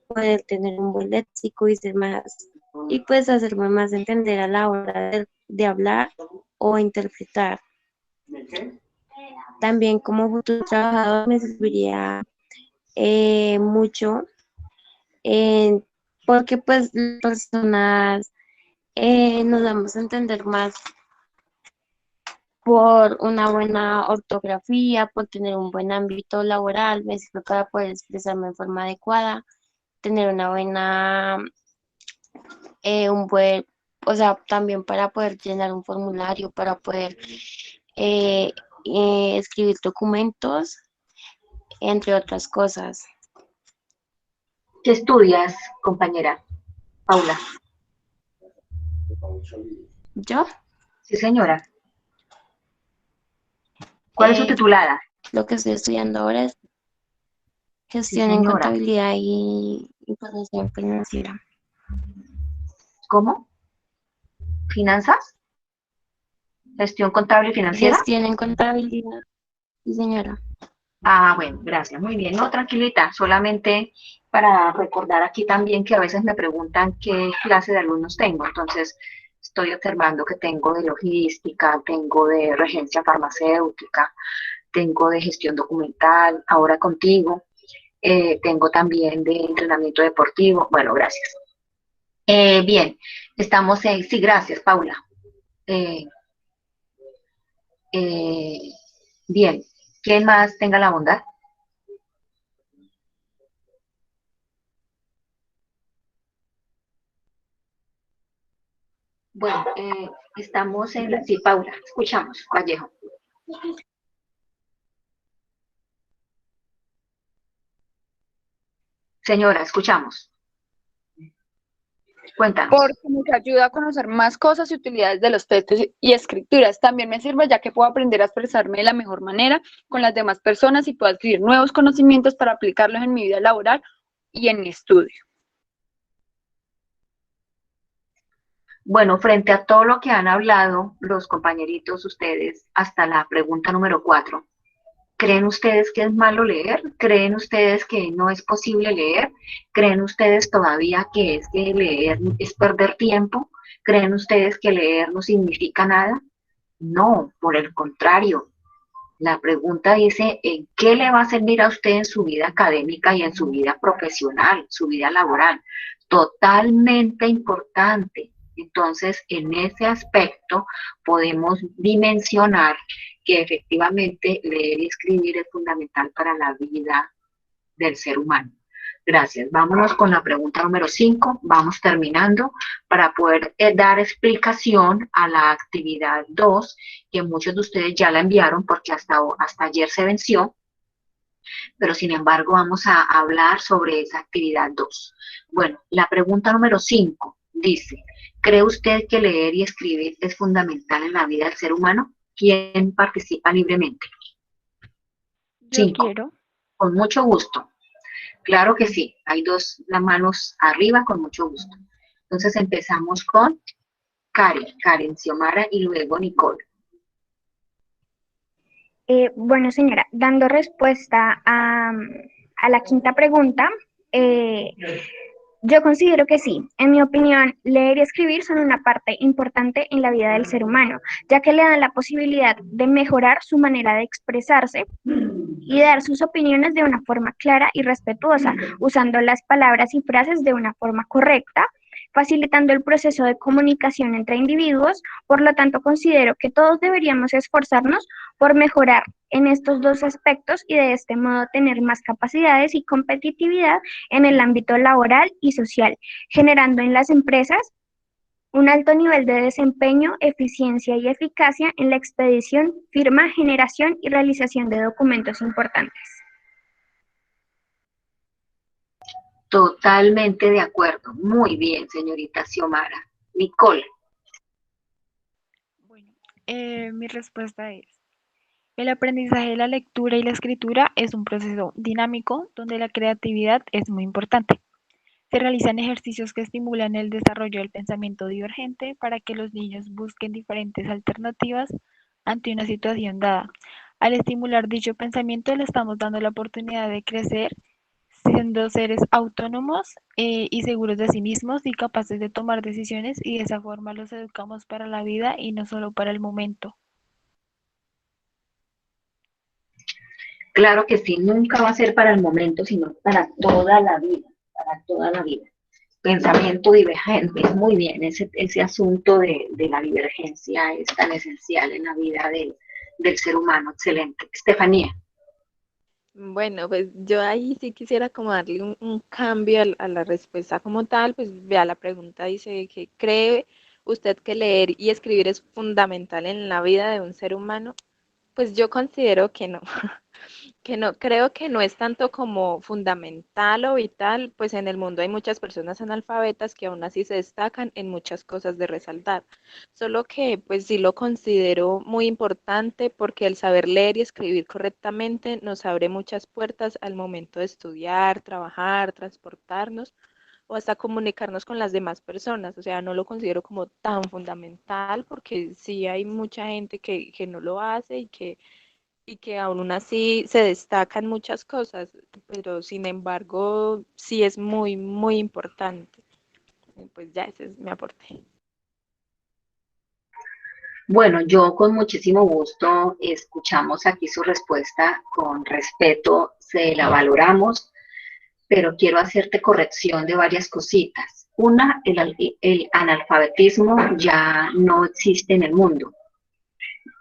Poder tener un buen léxico y ser más y pues hacerme más entender a la hora de hablar o interpretar. También como futuro trabajador me serviría mucho porque pues las personas nos damos a entender más por una buena ortografía, por tener un buen ámbito laboral, me sirve para poder expresarme de forma adecuada, tener una buena, un buen, o sea, también para poder llenar un formulario, para poder eh, escribir documentos, entre otras cosas. ¿Qué estudias, compañera Paula? ¿Yo? Sí, señora. ¿Cuál es su titulada? Lo que estoy estudiando ahora es Sí, gestión en señora. contabilidad y información financiera. ¿Cómo? ¿Finanzas? ¿Gestión contable y financiera? Gestión en contabilidad, sí, señora. Ah, bueno, gracias. Muy bien. No, tranquilita. Solamente para recordar aquí también que a veces me preguntan qué clase de alumnos tengo. Entonces, estoy observando que tengo de logística, tengo de regencia farmacéutica, tengo de gestión documental, ahora contigo. Tengo también de entrenamiento deportivo. Bueno, gracias. Bien, estamos en... Sí, gracias, Paula. Eh, bien, ¿quién más tenga la bondad? Bueno, estamos en la... Sí, Paula, escuchamos, Vallejo. Señora, escuchamos. Cuéntanos. Porque nos ayuda a conocer más cosas y utilidades de los textos y escrituras. También me sirve ya que puedo aprender a expresarme de la mejor manera con las demás personas y puedo adquirir nuevos conocimientos para aplicarlos en mi vida laboral y en mi estudio. Bueno, frente a todo lo que han hablado los compañeritos, ustedes, hasta la pregunta número 4, ¿creen ustedes que es malo leer? ¿Creen ustedes que no es posible leer? ¿Creen ustedes todavía que es que leer es perder tiempo? ¿Creen ustedes que leer no significa nada? No, por el contrario. La pregunta dice, ¿en qué le va a servir a usted en su vida académica y en su vida profesional, su vida laboral? Totalmente importante. Entonces, en ese aspecto podemos dimensionar que efectivamente leer y escribir es fundamental para la vida del ser humano. Gracias. Vámonos con la pregunta número 5. Vamos terminando para poder dar explicación a la actividad 2, que muchos de ustedes ya la enviaron porque hasta ayer se venció, pero sin embargo vamos a hablar sobre esa actividad 2. Bueno, la pregunta número 5 dice, ¿cree usted que leer y escribir es fundamental en la vida del ser humano? ¿Quién participa libremente? Yo 5. quiero. Con mucho gusto. Claro que sí, hay las manos arriba con mucho gusto. Entonces empezamos con Karen Xiomara y luego Nicole. Bueno, señora, dando respuesta a la quinta pregunta, yo considero que sí. En mi opinión, leer y escribir son una parte importante en la vida del ser humano, ya que le dan la posibilidad de mejorar su manera de expresarse y dar sus opiniones de una forma clara y respetuosa, usando las palabras y frases de una forma correcta, facilitando el proceso de comunicación entre individuos. Por lo tanto, considero que todos deberíamos esforzarnos por mejorar en estos dos aspectos y de este modo tener más capacidades y competitividad en el ámbito laboral y social, generando en las empresas un alto nivel de desempeño, eficiencia y eficacia en la expedición, firma, generación y realización de documentos importantes. Totalmente de acuerdo. Muy bien, señorita Xiomara. Nicole. Mi respuesta es, el aprendizaje de la lectura y la escritura es un proceso dinámico donde la creatividad es muy importante. Se realizan ejercicios que estimulan el desarrollo del pensamiento divergente para que los niños busquen diferentes alternativas ante una situación dada. Al estimular dicho pensamiento, le estamos dando la oportunidad de crecer siendo seres autónomos y seguros de sí mismos y capaces de tomar decisiones, y de esa forma los educamos para la vida y no solo para el momento. Claro que sí, nunca va a ser para el momento, sino para toda la vida, para toda la vida. Pensamiento divergente, muy bien, ese asunto de la divergencia es tan esencial en la vida del ser humano, excelente. Estefanía. Bueno, pues yo ahí sí quisiera como darle un cambio a la respuesta como tal, pues vea, la pregunta dice que ¿cree usted que leer y escribir es fundamental en la vida de un ser humano? Pues yo considero que no. Que no, creo que no es tanto como fundamental o vital, pues en el mundo hay muchas personas analfabetas que aún así se destacan en muchas cosas de resaltar. Solo que pues sí lo considero muy importante porque el saber leer y escribir correctamente nos abre muchas puertas al momento de estudiar, trabajar, transportarnos o hasta comunicarnos con las demás personas. O sea, no lo considero como tan fundamental porque sí hay mucha gente que no lo hace y que aún así se destacan muchas cosas, pero sin embargo sí es muy, muy importante. Pues ya ese es mi aporte. Bueno, yo con muchísimo gusto escuchamos aquí su respuesta, con respeto se la valoramos, pero quiero hacerte corrección de varias cositas. Una, el analfabetismo ya no existe en el mundo.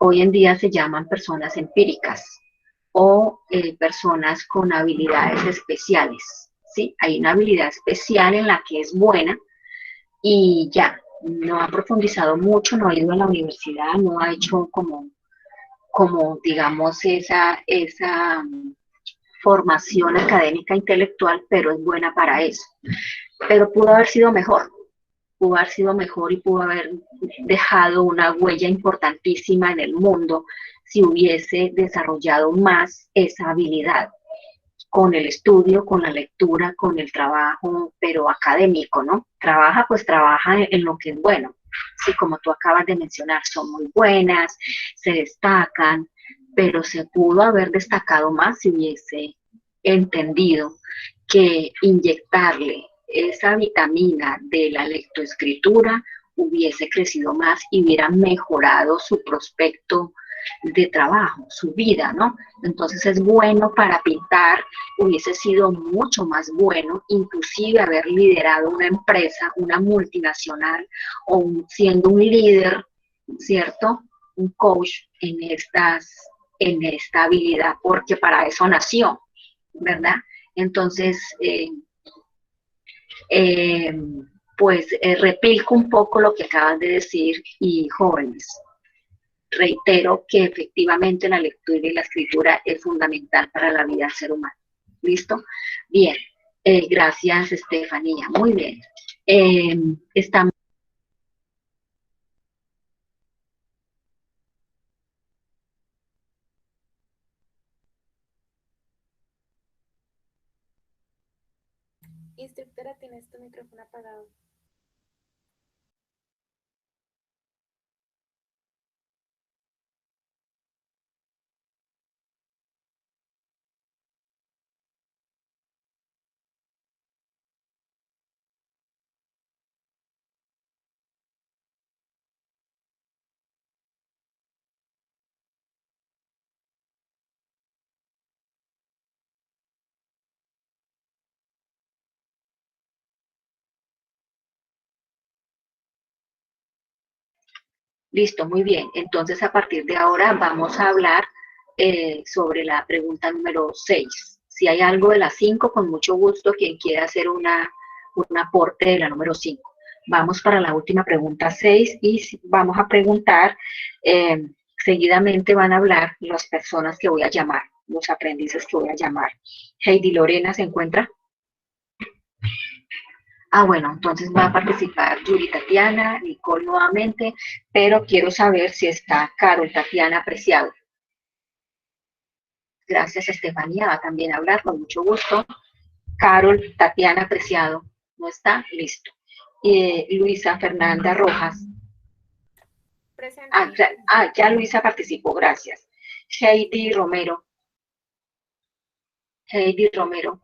Hoy en día se llaman personas empíricas o personas con habilidades especiales, ¿sí? Hay una habilidad especial en la que es buena y ya, no ha profundizado mucho, no ha ido a la universidad, no ha hecho como digamos, esa formación académica intelectual, pero es buena para eso. Pero pudo haber sido mejor y pudo haber dejado una huella importantísima en el mundo si hubiese desarrollado más esa habilidad con el estudio, con la lectura, con el trabajo, pero académico, ¿no? Pues trabaja en lo que es bueno. Sí, como tú acabas de mencionar, son muy buenas, se destacan, pero se pudo haber destacado más si hubiese entendido que inyectarle esa vitamina de la lectoescritura hubiese crecido más y hubiera mejorado su prospecto de trabajo, su vida, ¿no? Entonces es bueno para pintar, hubiese sido mucho más bueno, inclusive haber liderado una empresa, una multinacional, o siendo un líder, ¿cierto? Un coach en esta habilidad, porque para eso nació, ¿verdad? Entonces, pues replico un poco lo que acabas de decir y jóvenes, reitero que efectivamente la lectura y la escritura es fundamental para la vida del ser humano. ¿Listo? Bien. Gracias, Estefanía. Muy bien. Estamos. Instructora, tienes tu micrófono apagado. Listo, muy bien. Entonces, a partir de ahora vamos a hablar sobre la pregunta número 6. Si hay algo de la 5, con mucho gusto, quien quiera hacer un aporte de la número 5. Vamos para la última pregunta 6 y vamos a preguntar, seguidamente van a hablar las personas que voy a llamar, los aprendices que voy a llamar. Heidi Lorena, ¿se encuentra? Ah, bueno, entonces va a participar Yuri Tatiana, Nicole nuevamente, pero quiero saber si está Carol Tatiana Apreciado. Gracias, Estefanía, va también a hablar, con mucho gusto. Carol Tatiana Apreciado, ¿no está? Listo. Luisa Fernanda Rojas. Presente. Ya Luisa participó, gracias. Heidi Romero. Heidi Romero.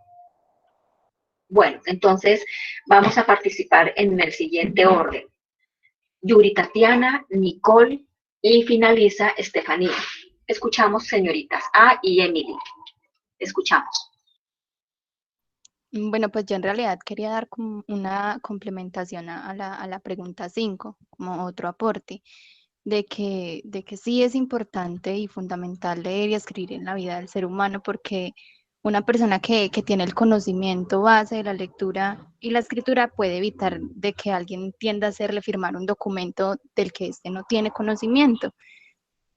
Bueno, entonces vamos a participar en el siguiente orden. Yuri, Tatiana, Nicole y finaliza Estefanía. Escuchamos, señoritas A y Emily. Escuchamos. Bueno, pues yo en realidad quería dar como una complementación a la pregunta 5, como otro aporte, de que sí es importante y fundamental leer y escribir en la vida del ser humano, porque una persona que tiene el conocimiento base de la lectura y la escritura puede evitar de que alguien tienda a hacerle firmar un documento del que éste no tiene conocimiento.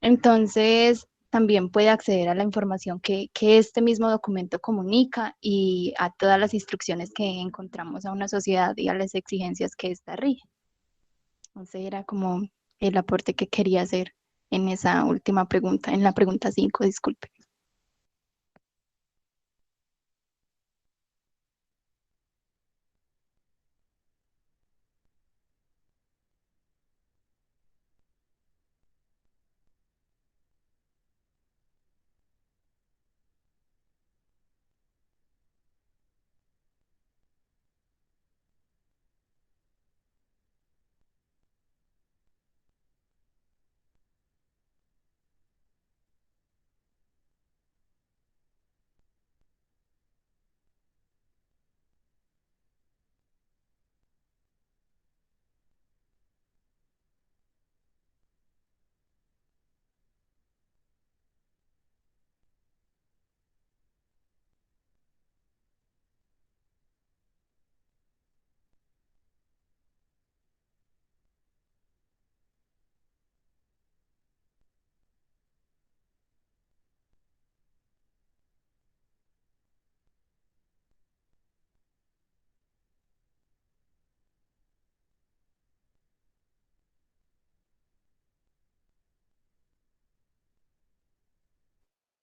Entonces, también puede acceder a la información que este mismo documento comunica y a todas las instrucciones que encontramos a una sociedad y a las exigencias que ésta rige. Entonces, era como el aporte que quería hacer en esa última pregunta, en la pregunta 5, disculpe.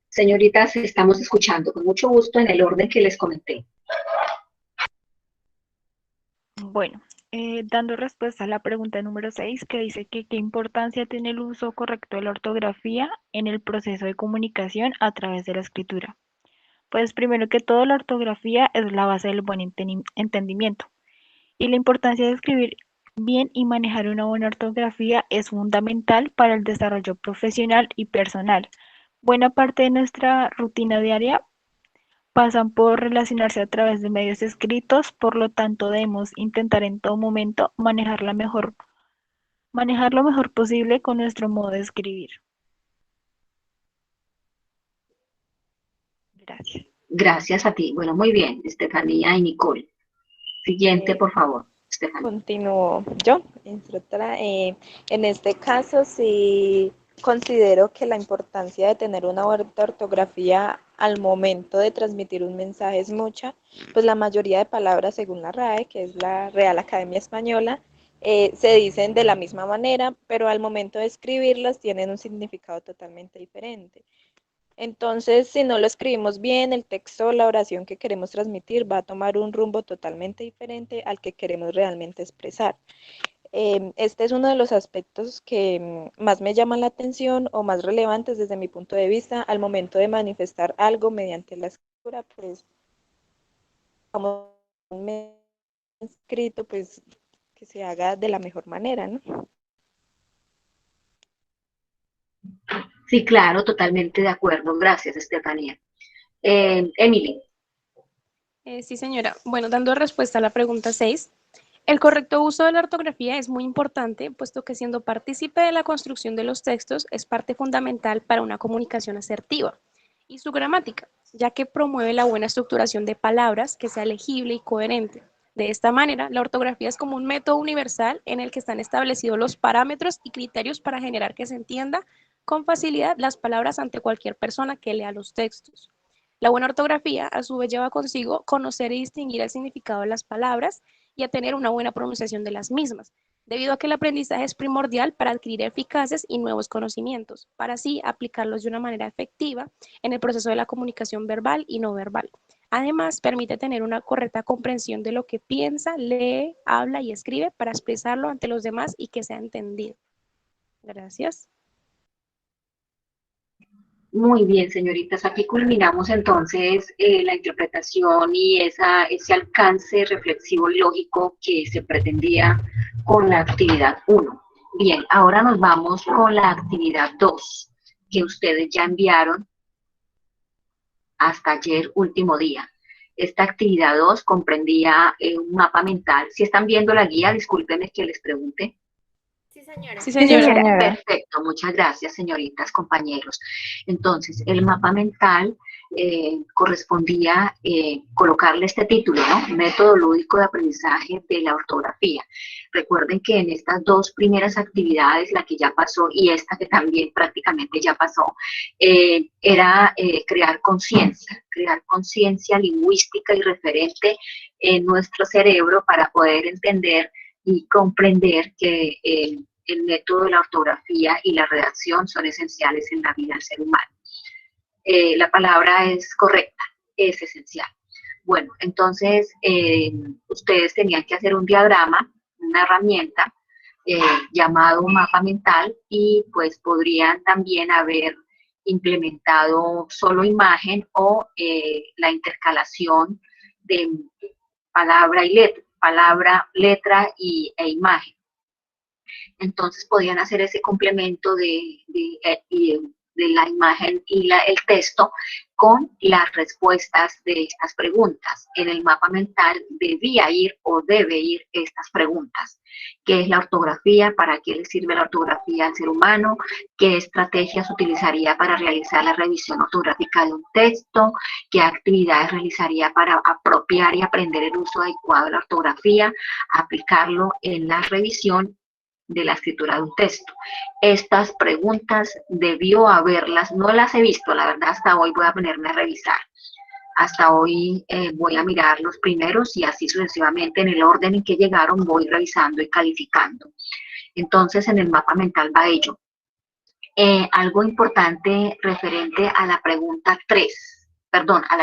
Señoritas, estamos escuchando con mucho gusto en el orden que les comenté. Bueno, dando respuesta a la pregunta número 6, que dice que qué importancia tiene el uso correcto de la ortografía en el proceso de comunicación a través de la escritura. Pues primero que todo, la ortografía es la base del buen entendimiento y la importancia de escribir bien y manejar una buena ortografía es fundamental para el desarrollo profesional y personal. Buena parte de nuestra rutina diaria pasan por relacionarse a través de medios escritos, por lo tanto debemos intentar en todo momento manejar lo mejor posible con nuestro modo de escribir. Gracias. Gracias a ti. Bueno, muy bien, Estefanía y Nicole. Siguiente, por favor, Estefanía. Continúo yo, instructora. En este caso, sí considero que la importancia de tener una buena ortografía al momento de transmitir un mensaje es mucha, pues la mayoría de palabras, según la RAE, que es la Real Academia Española, se dicen de la misma manera, pero al momento de escribirlas tienen un significado totalmente diferente. Entonces, si no lo escribimos bien, el texto o la oración que queremos transmitir va a tomar un rumbo totalmente diferente al que queremos realmente expresar. Este es uno de los aspectos que más me llaman la atención o más relevantes desde mi punto de vista al momento de manifestar algo mediante la escritura, pues como un escrito, pues que se haga de la mejor manera, ¿no? Sí, claro, totalmente de acuerdo. Gracias, Estefanía. Emily. Sí, señora. Bueno, dando respuesta a la pregunta 6, el correcto uso de la ortografía es muy importante, puesto que siendo partícipe de la construcción de los textos es parte fundamental para una comunicación asertiva y su gramática, ya que promueve la buena estructuración de palabras que sea legible y coherente. De esta manera, la ortografía es como un método universal en el que están establecidos los parámetros y criterios para generar que se entienda con facilidad las palabras ante cualquier persona que lea los textos. La buena ortografía, a su vez, lleva consigo conocer y distinguir el significado de las palabras y a tener una buena pronunciación de las mismas, debido a que el aprendizaje es primordial para adquirir eficaces y nuevos conocimientos, para así aplicarlos de una manera efectiva en el proceso de la comunicación verbal y no verbal. Además, permite tener una correcta comprensión de lo que piensa, lee, habla y escribe para expresarlo ante los demás y que sea entendido. Gracias. Muy bien, señoritas. Aquí culminamos entonces la interpretación y ese alcance reflexivo y lógico que se pretendía con la actividad 1. Bien, ahora nos vamos con la actividad 2, que ustedes ya enviaron hasta ayer, último día. Esta actividad 2 comprendía un mapa mental. Si están viendo la guía, discúlpenme que les pregunte. Sí, señora. Sí, señora. Perfecto, muchas gracias, señoritas, compañeros. Entonces, el mapa mental correspondía colocarle este título, ¿no? Método lúdico de aprendizaje de la ortografía. Recuerden que en estas dos primeras actividades, la que ya pasó y esta que también prácticamente ya pasó, era crear conciencia lingüística y referente en nuestro cerebro para poder entender y comprender que el método de la ortografía y la redacción son esenciales en la vida del ser humano. La palabra es correcta, es esencial. Bueno, entonces ustedes tenían que hacer un diagrama, una herramienta llamado mapa mental, y pues podrían también haber implementado solo imagen o la intercalación de palabra y letra e imagen. Entonces podían hacer ese complemento de la imagen y el texto con las respuestas de estas preguntas. En el mapa mental debía ir o debe ir estas preguntas. ¿Qué es la ortografía? ¿Para qué le sirve la ortografía al ser humano? ¿Qué estrategias utilizaría para realizar la revisión ortográfica de un texto? ¿Qué actividades realizaría para apropiar y aprender el uso adecuado de la ortografía? Aplicarlo en la revisión de la escritura de un texto. Estas preguntas debió haberlas, no las he visto, la verdad, hasta hoy voy a ponerme a revisar. Hasta hoy voy a mirar los primeros y así sucesivamente en el orden en que llegaron voy revisando y calificando. Entonces en el mapa mental va ello. Algo importante referente a la pregunta 3, perdón, a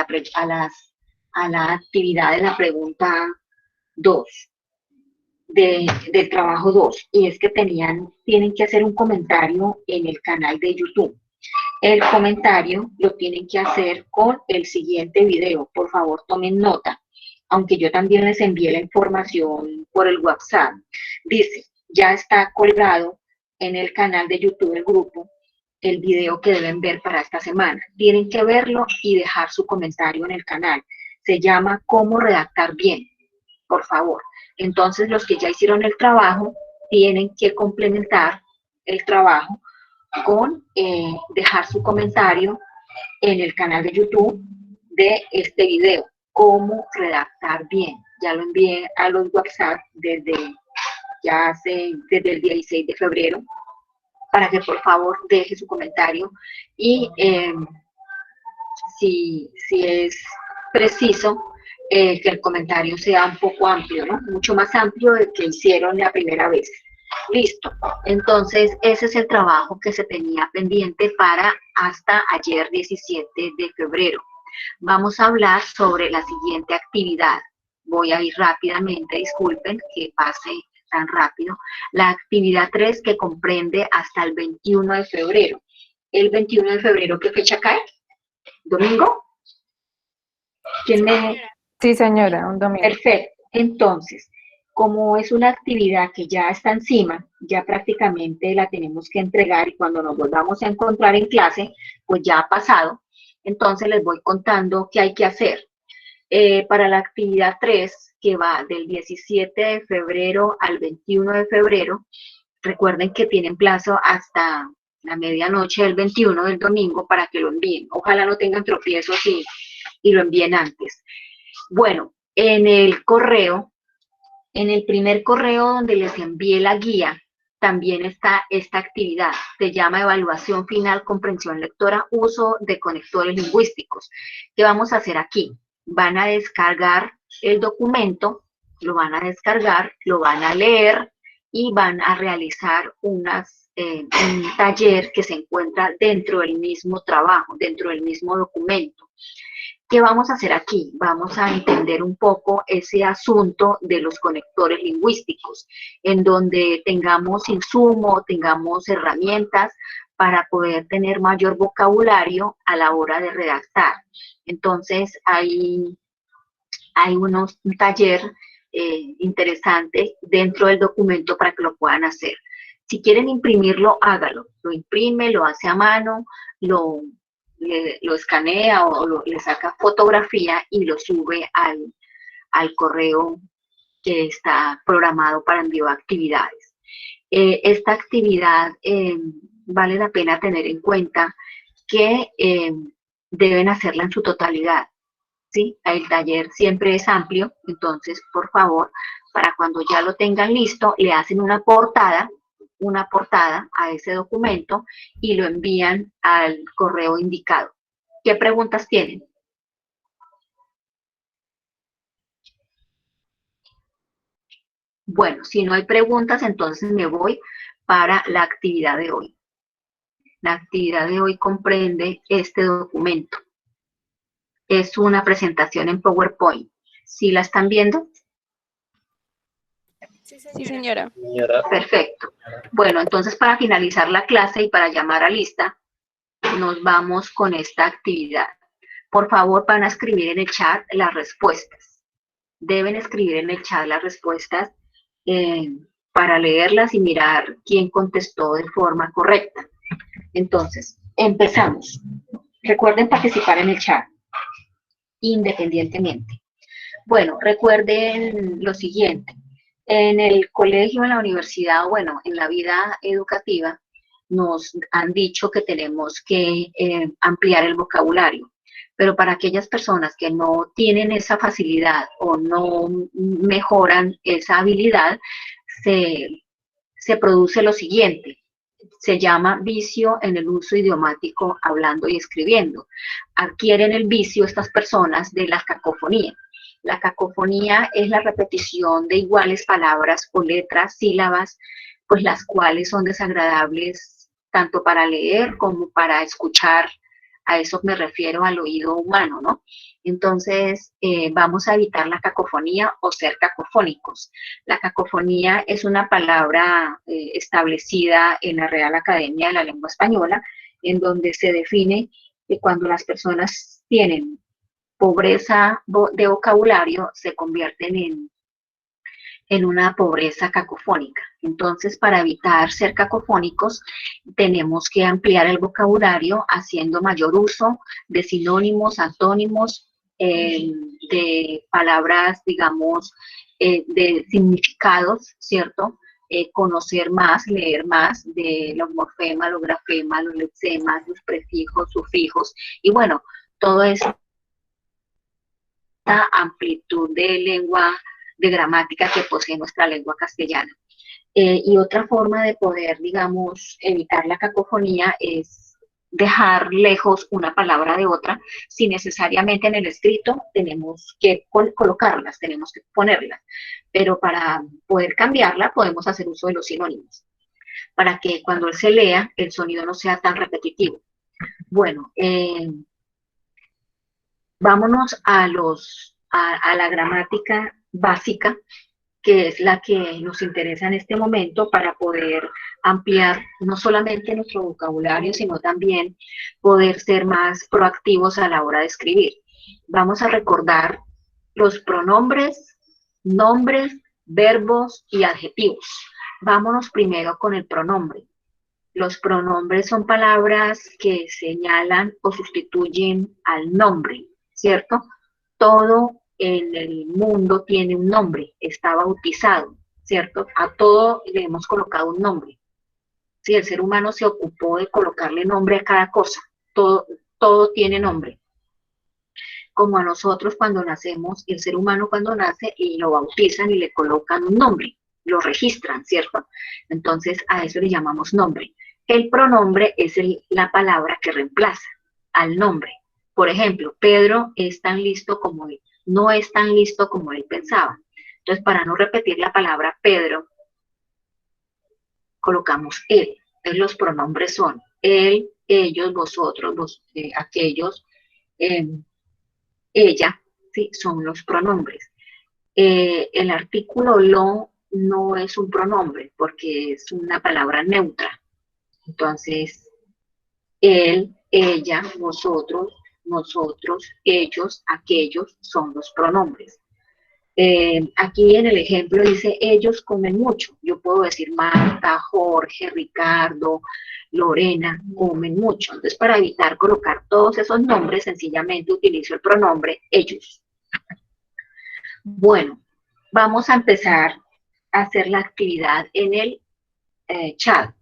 la actividad de la pregunta 2. Del trabajo 2, y es que tienen que hacer un comentario en el canal de YouTube. El comentario lo tienen que hacer con el siguiente video. Por favor, tomen nota, aunque yo también les envié la información por el WhatsApp. Dice, ya está colgado en el canal de YouTube del grupo el video que deben ver para esta semana. Tienen que verlo y dejar su comentario en el canal. Se llama ¿Cómo redactar bien? Por favor. Entonces, los que ya hicieron el trabajo tienen que complementar el trabajo con dejar su comentario en el canal de YouTube de este video, cómo redactar bien. Ya lo envié a los WhatsApp desde el 16 de febrero, para que por favor deje su comentario y si es preciso, que el comentario sea un poco amplio, ¿no? Mucho más amplio del que hicieron la primera vez. Listo. Entonces, ese es el trabajo que se tenía pendiente para hasta ayer 17 de febrero. Vamos a hablar sobre la siguiente actividad. Voy a ir rápidamente, disculpen que pase tan rápido. La actividad 3, que comprende hasta el 21 de febrero. El 21 de febrero, ¿qué fecha cae? ¿Domingo? ¿Quién me...? Sí, señora, un domingo. Perfecto. Entonces, como es una actividad que ya está encima, ya prácticamente la tenemos que entregar y cuando nos volvamos a encontrar en clase, pues ya ha pasado. Entonces les voy contando qué hay que hacer. Para la actividad 3, que va del 17 de febrero al 21 de febrero, recuerden que tienen plazo hasta la medianoche del 21 del domingo para que lo envíen. Ojalá no tengan tropiezos y lo envíen antes. Bueno, en el correo, en el primer correo donde les envié la guía, también está esta actividad. Se llama Evaluación Final, Comprensión Lectora, Uso de Conectores Lingüísticos. ¿Qué vamos a hacer aquí? Van a descargar el documento, lo van a descargar, lo van a leer y van a realizar un taller que se encuentra dentro del mismo trabajo, dentro del mismo documento. ¿Qué vamos a hacer aquí? Vamos a entender un poco ese asunto de los conectores lingüísticos, en donde tengamos insumo, tengamos herramientas para poder tener mayor vocabulario a la hora de redactar. Entonces, hay un taller interesante dentro del documento para que lo puedan hacer. Si quieren imprimirlo, hágalo. Lo imprime, lo hace a mano, lo escanea o le saca fotografía y lo sube al correo que está programado para envío de actividades. Esta actividad vale la pena tener en cuenta que deben hacerla en su totalidad, ¿sí? El taller siempre es amplio, entonces, por favor, para cuando ya lo tengan listo, le hacen una portada a ese documento y lo envían al correo indicado. ¿Qué preguntas tienen? Bueno, si no hay preguntas, entonces me voy para la actividad de hoy. La actividad de hoy comprende este documento. Es una presentación en PowerPoint. ¿Sí la están viendo? Sí, señora. Perfecto. Bueno, entonces para finalizar la clase y para llamar a lista, nos vamos con esta actividad. Por favor, van a escribir en el chat las respuestas. Deben escribir en el chat las respuestas para leerlas y mirar quién contestó de forma correcta. Entonces, empezamos. Recuerden participar en el chat, independientemente. Bueno, recuerden lo siguiente. En el colegio, en la universidad, bueno, en la vida educativa, nos han dicho que tenemos que ampliar el vocabulario. Pero para aquellas personas que no tienen esa facilidad o no mejoran esa habilidad, se produce lo siguiente. Se llama vicio en el uso idiomático hablando y escribiendo. Adquieren el vicio estas personas de la cacofonía. La cacofonía es la repetición de iguales palabras o letras, sílabas, pues las cuales son desagradables tanto para leer como para escuchar. A eso me refiero al oído humano, ¿no? Entonces, vamos a evitar la cacofonía o ser cacofónicos. La cacofonía es una palabra establecida en la Real Academia de la Lengua Española, en donde se define que cuando las personas tienen pobreza de vocabulario, se convierten en una pobreza cacofónica. Entonces, para evitar ser cacofónicos, tenemos que ampliar el vocabulario haciendo mayor uso de sinónimos, antónimos, de palabras, digamos, de significados, ¿cierto? Conocer más, leer más de los morfemas, los grafemas, los lexemas, los prefijos, sufijos, y bueno, todo eso, esta amplitud de lengua, de gramática que posee nuestra lengua castellana. Y otra forma de poder, digamos, evitar la cacofonía es dejar lejos una palabra de otra, si necesariamente en el escrito tenemos que colocarlas, tenemos que ponerlas, pero para poder cambiarla podemos hacer uso de los sinónimos, para que cuando él se lea el sonido no sea tan repetitivo. Bueno, vámonos a la gramática básica, que es la que nos interesa en este momento para poder ampliar no solamente nuestro vocabulario, sino también poder ser más proactivos a la hora de escribir. Vamos a recordar los pronombres, nombres, verbos y adjetivos. Vámonos primero con el pronombre. Los pronombres son palabras que señalan o sustituyen al nombre, ¿cierto? Todo en el mundo tiene un nombre, está bautizado, ¿cierto? A todo le hemos colocado un nombre. Si el ser humano se ocupó de colocarle nombre a cada cosa, todo tiene nombre. Como a nosotros cuando nacemos, el ser humano cuando nace y lo bautizan y le colocan un nombre, lo registran, ¿cierto? Entonces a eso le llamamos nombre. El pronombre es la palabra que reemplaza al nombre. Por ejemplo, Pedro es tan listo como él. No es tan listo como él pensaba. Entonces, para no repetir la palabra Pedro, colocamos él. Entonces, los pronombres son él, ellos, vosotros, aquellos, ella, ¿sí? Son los pronombres. El artículo lo no es un pronombre porque es una palabra neutra. Entonces, Él, ella, vosotros, nosotros, ellos, aquellos son los pronombres. Aquí en el ejemplo dice, ellos comen mucho. Yo puedo decir Marta, Jorge, Ricardo, Lorena, comen mucho. Entonces, para evitar colocar todos esos nombres, sencillamente utilizo el pronombre ellos. Bueno, vamos a empezar a hacer la actividad en el chat.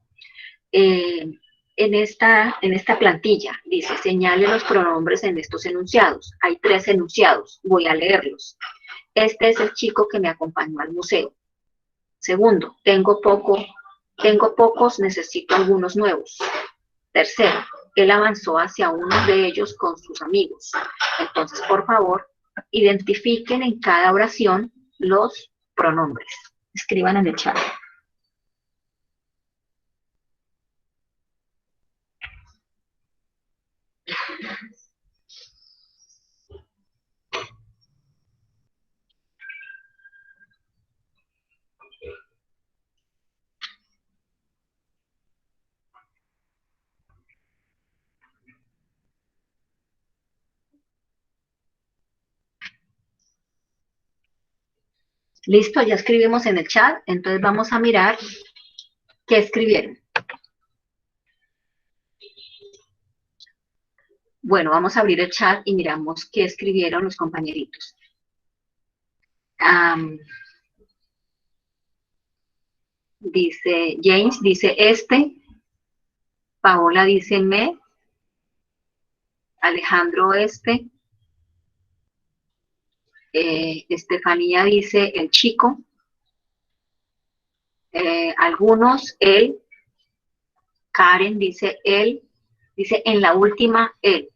En esta plantilla dice, señale los pronombres en estos enunciados. Hay 3 enunciados, voy a leerlos. Este es el chico que me acompañó al museo. Segundo, tengo pocos, necesito algunos nuevos. Tercero, él avanzó hacia uno de ellos con sus amigos. Entonces, por favor, identifiquen en cada oración los pronombres. Escriban en el chat. Listo, ya escribimos en el chat, entonces vamos a mirar qué escribieron. Bueno, vamos a abrir el chat y miramos qué escribieron los compañeritos. Dice, James dice este, Paola dice me, Alejandro este, Estefanía dice el chico, algunos él, Karen dice él, dice en la última él.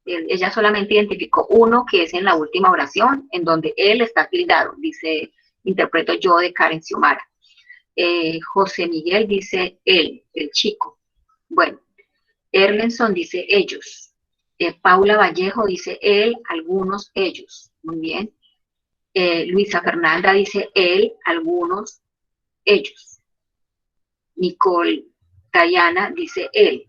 Ella solamente identificó uno que es en la última oración, en donde él está tildado, dice, interpreto yo de Karen Xiomara. José Miguel dice él, el chico. Bueno, Erlenson dice ellos. Paula Vallejo dice él, algunos, ellos. Muy bien. Luisa Fernanda dice él, algunos, ellos. Nicole Dayana dice él.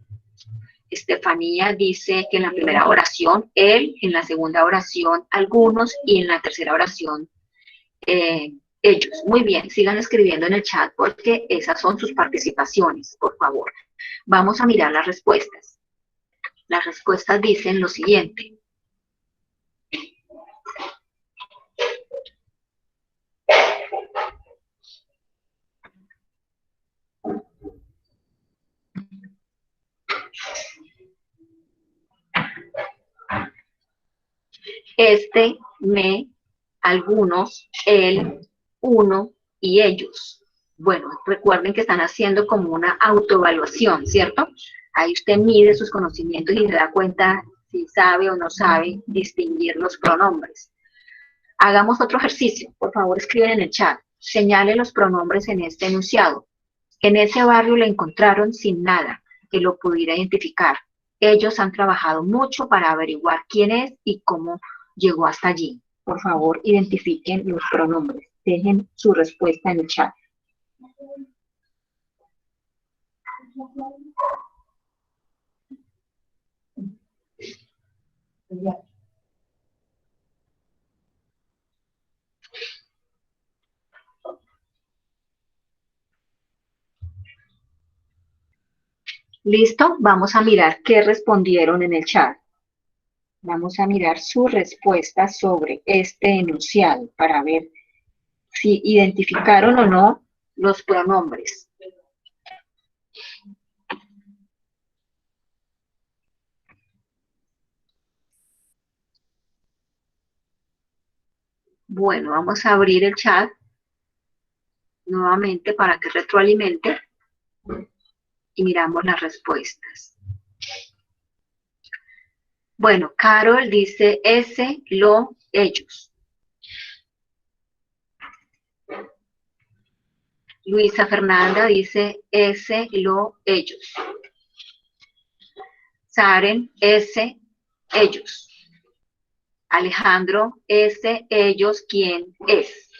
Estefanía dice que en la primera oración él, en la segunda oración algunos y en la tercera oración ellos. Muy bien, sigan escribiendo en el chat porque esas son sus participaciones, por favor. Vamos a mirar las respuestas. Las respuestas dicen lo siguiente. Este, me, algunos, él, uno y ellos. Bueno, recuerden que están haciendo como una autoevaluación, ¿cierto? Ahí usted mide sus conocimientos y se da cuenta si sabe o no sabe distinguir los pronombres. Hagamos otro ejercicio. Por favor, escriben en el chat. Señale los pronombres en este enunciado. En ese barrio le encontraron sin nada que lo pudiera identificar. Ellos han trabajado mucho para averiguar quién es y cómo llegó hasta allí. Por favor, identifiquen los pronombres. Dejen su respuesta en el chat. ¿Listo? Vamos a mirar qué respondieron en el chat. Vamos a mirar su respuesta sobre este enunciado para ver si identificaron o no los pronombres. Bueno, vamos a abrir el chat nuevamente para que retroalimente y miramos las respuestas. Bueno, Carol dice ese, lo, ellos. Luisa Fernanda dice ese, lo, ellos. Saren, ese, ellos. Alejandro, ese, ellos, quién es.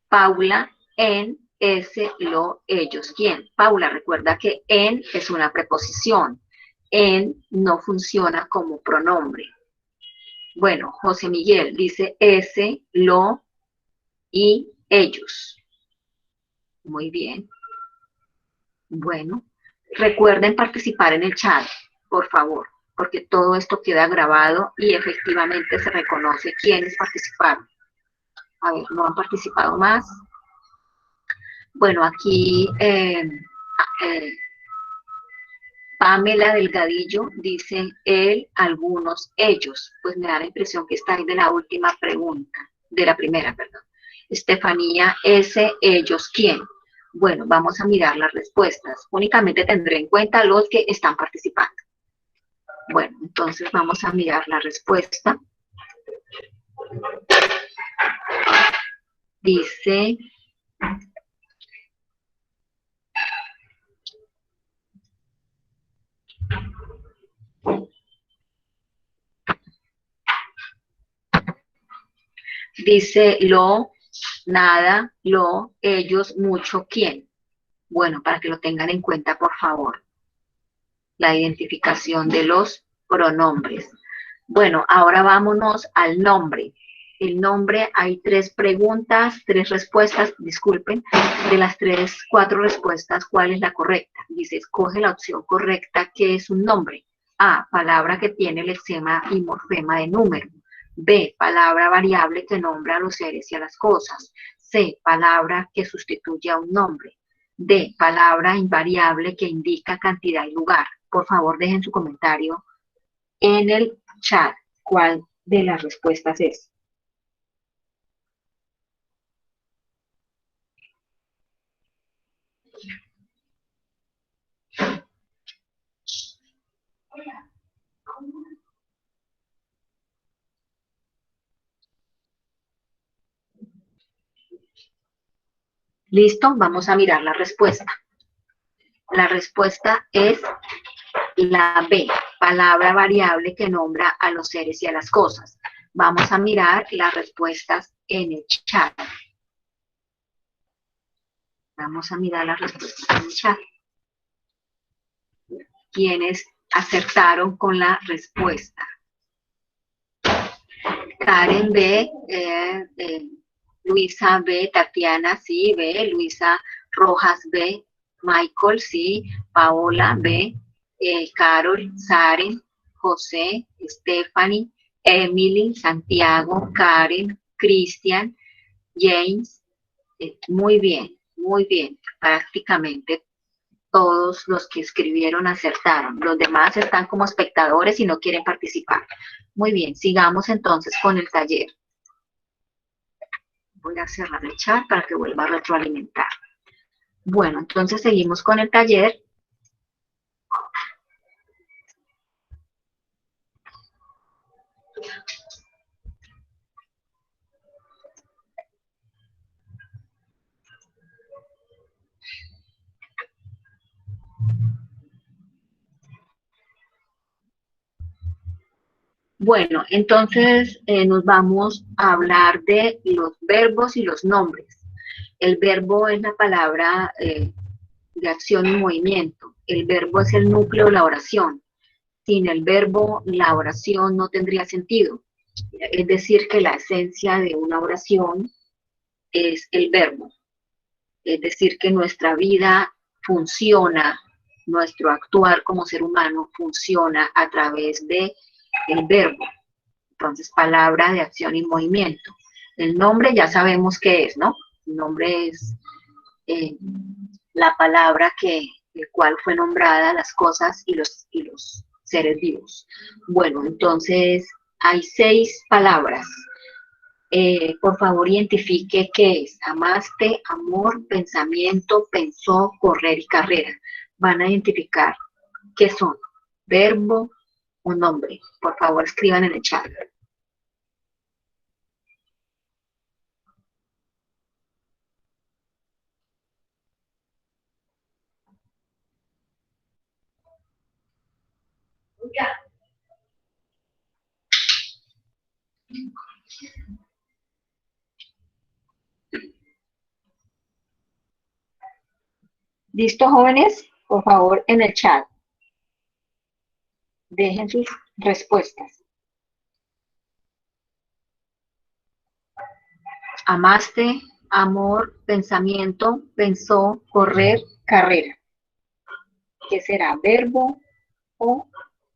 Paula, en, ese, lo, ellos, quién. Paula, recuerda que en es una preposición. En no funciona como pronombre. Bueno, José Miguel dice ese, lo y ellos. Muy bien. Bueno, recuerden participar en el chat, por favor, porque todo esto queda grabado y efectivamente se reconoce quiénes participaron. A ver, ¿no han participado más? Bueno, aquí Pamela Delgadillo dice él, algunos, ellos. Pues me da la impresión que está ahí de la última pregunta, de la primera, perdón. Estefanía, ese, ellos, ¿quién? Bueno, vamos a mirar las respuestas. Únicamente tendré en cuenta los que están participando. Bueno, entonces vamos a mirar la respuesta. Dice... Dice lo, nada, lo, ellos, mucho, quién. Bueno, para que lo tengan en cuenta, por favor. La identificación de los pronombres. Bueno, ahora vámonos al nombre. El nombre, hay 3 preguntas, 3 respuestas, disculpen. De las 4 respuestas, ¿cuál es la correcta? Dice, escoge la opción correcta, que es un nombre. A, palabra que tiene lexema y morfema de número. B, palabra variable que nombra a los seres y a las cosas. C, palabra que sustituye a un nombre. D, palabra invariable que indica cantidad y lugar. Por favor, dejen su comentario en el chat. ¿Cuál de las respuestas es? ¿Listo? Vamos a mirar la respuesta. La respuesta es la B, palabra variable que nombra a los seres y a las cosas. Vamos a mirar las respuestas en el chat. Vamos a mirar las respuestas en el chat. ¿Quiénes acertaron con la respuesta? Karen B, Luisa B, Tatiana sí, B, Luisa Rojas B, Michael sí, Paola B, Carol, Saren, José, Stephanie, Emily, Santiago, Karen, Cristian, James. Muy bien, prácticamente todos los que escribieron acertaron. Los demás están como espectadores y no quieren participar. Muy bien, sigamos entonces con el taller. Voy a cerrar el chat para que vuelva a retroalimentar. Bueno, entonces seguimos con el taller. Bueno, entonces nos vamos a hablar de los verbos y los nombres. El verbo es la palabra de acción y movimiento. El verbo es el núcleo de la oración. Sin el verbo, la oración no tendría sentido. Es decir, que la esencia de una oración es el verbo. Es decir, que nuestra vida funciona, nuestro actuar como ser humano funciona a través de el verbo. Entonces, palabra de acción y movimiento. El nombre ya sabemos qué es, ¿no? El nombre es la palabra el cual fue nombrada las cosas y los seres vivos. Bueno, entonces hay 6 palabras. Por favor, identifique qué es. Amaste, amor, pensamiento, pensó, correr y carrera. Van a identificar qué son. Verbo o nombre. Por favor, escriban en el chat. ¿Listo, jóvenes? Por favor, en el chat. Dejen sus respuestas. Amaste, amor, pensamiento, pensó, correr, carrera. ¿Qué será? ¿Verbo o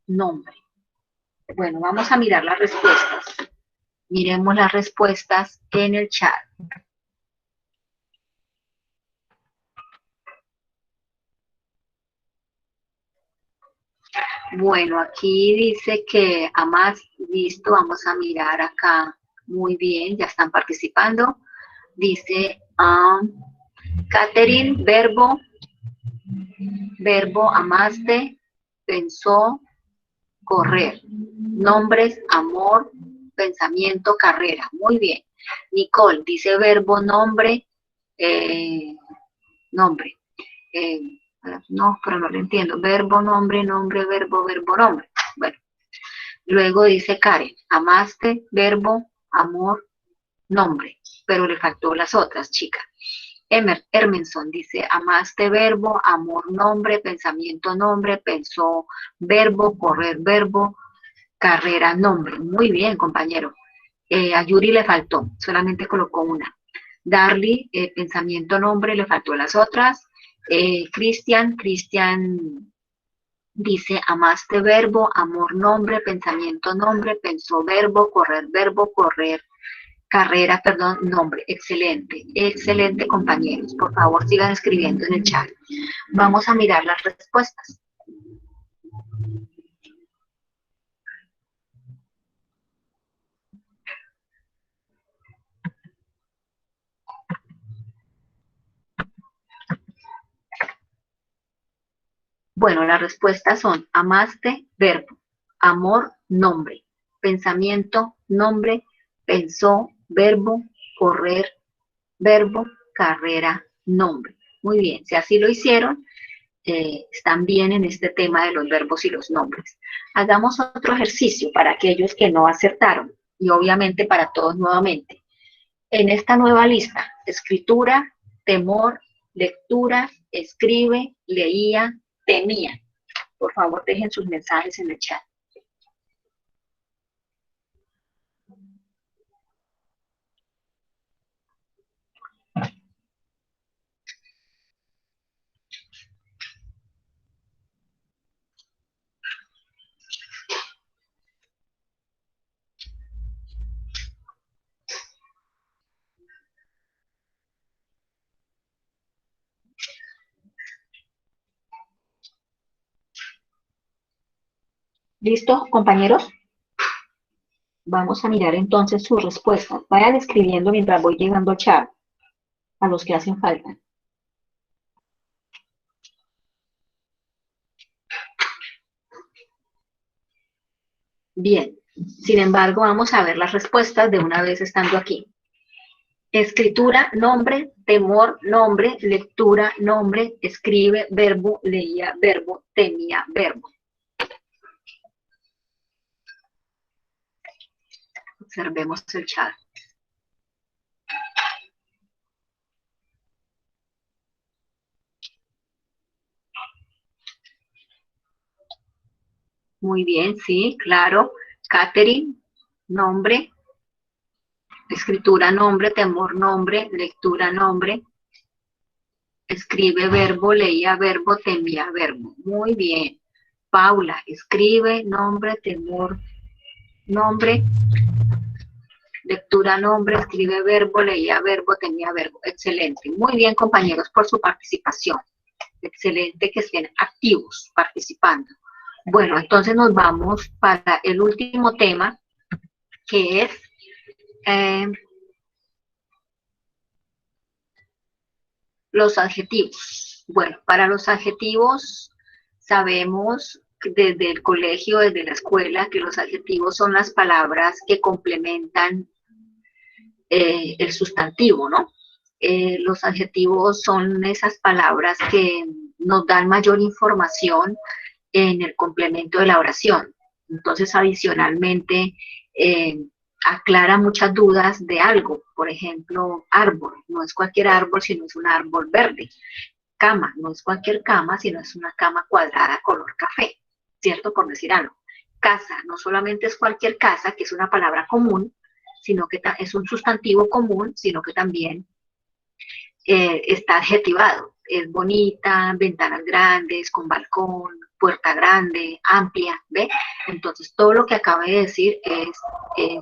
nombre? Bueno, vamos a mirar las respuestas. Miremos las respuestas en el chat. Bueno, aquí dice que Amas, listo, vamos a mirar acá. Muy bien, ya están participando. Dice Catherine, verbo, amaste, pensó, correr. Nombres, amor, pensamiento, carrera. Muy bien. Nicole dice verbo, nombre, nombre. No, pero no lo entiendo. Verbo, nombre, nombre, verbo, verbo, nombre. Bueno. Luego dice Karen, amaste, verbo, amor, nombre. Pero le faltó las otras, chicas. Hermenson dice, amaste, verbo, amor, nombre, pensamiento, nombre, pensó, verbo, correr, verbo, carrera, nombre. Muy bien, compañero. A Yuri le faltó, solamente colocó una. Darly, pensamiento, nombre, le faltó las otras. Cristian dice, amaste, verbo, amor, nombre, pensamiento, nombre, pensó, verbo, correr, carrera, perdón, nombre. Excelente, excelente, compañeros. Por favor, sigan escribiendo en el chat. Vamos a mirar las respuestas. Bueno, las respuestas son amaste, verbo, amor, nombre, pensamiento, nombre, pensó, verbo, correr, verbo, carrera, nombre. Muy bien, si así lo hicieron, están bien en este tema de los verbos y los nombres. Hagamos otro ejercicio para aquellos que no acertaron y obviamente para todos nuevamente. En esta nueva lista, escritura, temor, lectura, escribe, leía, temía. Por favor, dejen sus mensajes en el chat. ¿Listo, compañeros? Vamos a mirar entonces sus respuestas. Vayan escribiendo mientras voy llegando al chat, a los que hacen falta. Bien, sin embargo, vamos a ver las respuestas de una vez estando aquí. Escritura, nombre, temor, nombre, lectura, nombre, escribe, verbo, leía, verbo, temía, verbo. Observemos el chat. Muy bien, sí, claro. Catherine, nombre. Escritura, nombre, temor, nombre, lectura, nombre. Escribe, verbo, leía, verbo, temía, verbo. Muy bien. Paula, escribe, nombre, temor, nombre. Lectura, nombre, escribe, verbo, leía, verbo, temía, verbo. Excelente. Muy bien, compañeros, por su participación. Excelente que estén activos, participando. Bueno, entonces nos vamos para el último tema, que es los adjetivos. Bueno, para los adjetivos sabemos desde el colegio, desde la escuela, que los adjetivos son las palabras que complementan el sustantivo, ¿no? Los adjetivos son esas palabras que nos dan mayor información en el complemento de la oración. Entonces, adicionalmente, aclara muchas dudas de algo. Por ejemplo, árbol. No es cualquier árbol, sino es un árbol verde. cama, no es cualquier cama, sino es una cama cuadrada color café, ¿cierto? Por decir algo. Casa, no solamente es cualquier casa, que es una palabra común, sino que es un sustantivo común, sino que también está adjetivado. Es bonita, ventanas grandes, con balcón, puerta grande, amplia, ¿ve? Entonces, todo lo que acabo de decir es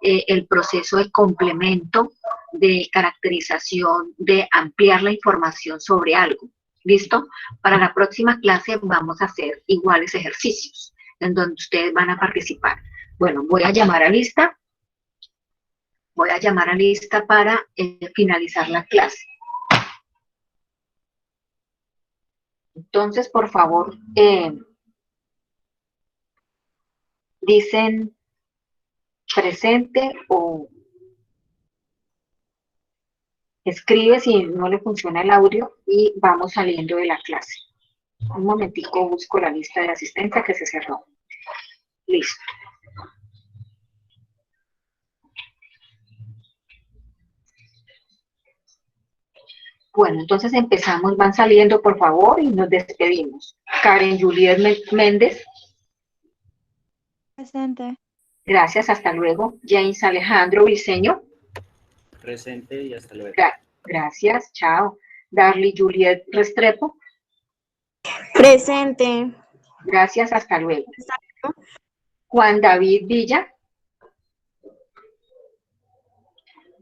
el proceso de complemento, de caracterización, de ampliar la información sobre algo. ¿Listo? Para la próxima clase vamos a hacer iguales ejercicios, en donde ustedes van a participar. Bueno, voy a llamar a lista. Voy a llamar a lista para finalizar la clase. Entonces, por favor, dicen presente o escribe si no le funciona el audio y vamos saliendo de la clase. Un momentico, busco la lista de asistencia que se cerró. Listo. Bueno, entonces empezamos, van saliendo por favor y nos despedimos. Karen Juliet Méndez. Presente. Gracias, hasta luego. James Alejandro Briceño. Presente y hasta luego. Gracias, chao. Darly Juliet Restrepo. Presente. Gracias, hasta luego. Juan David Villa.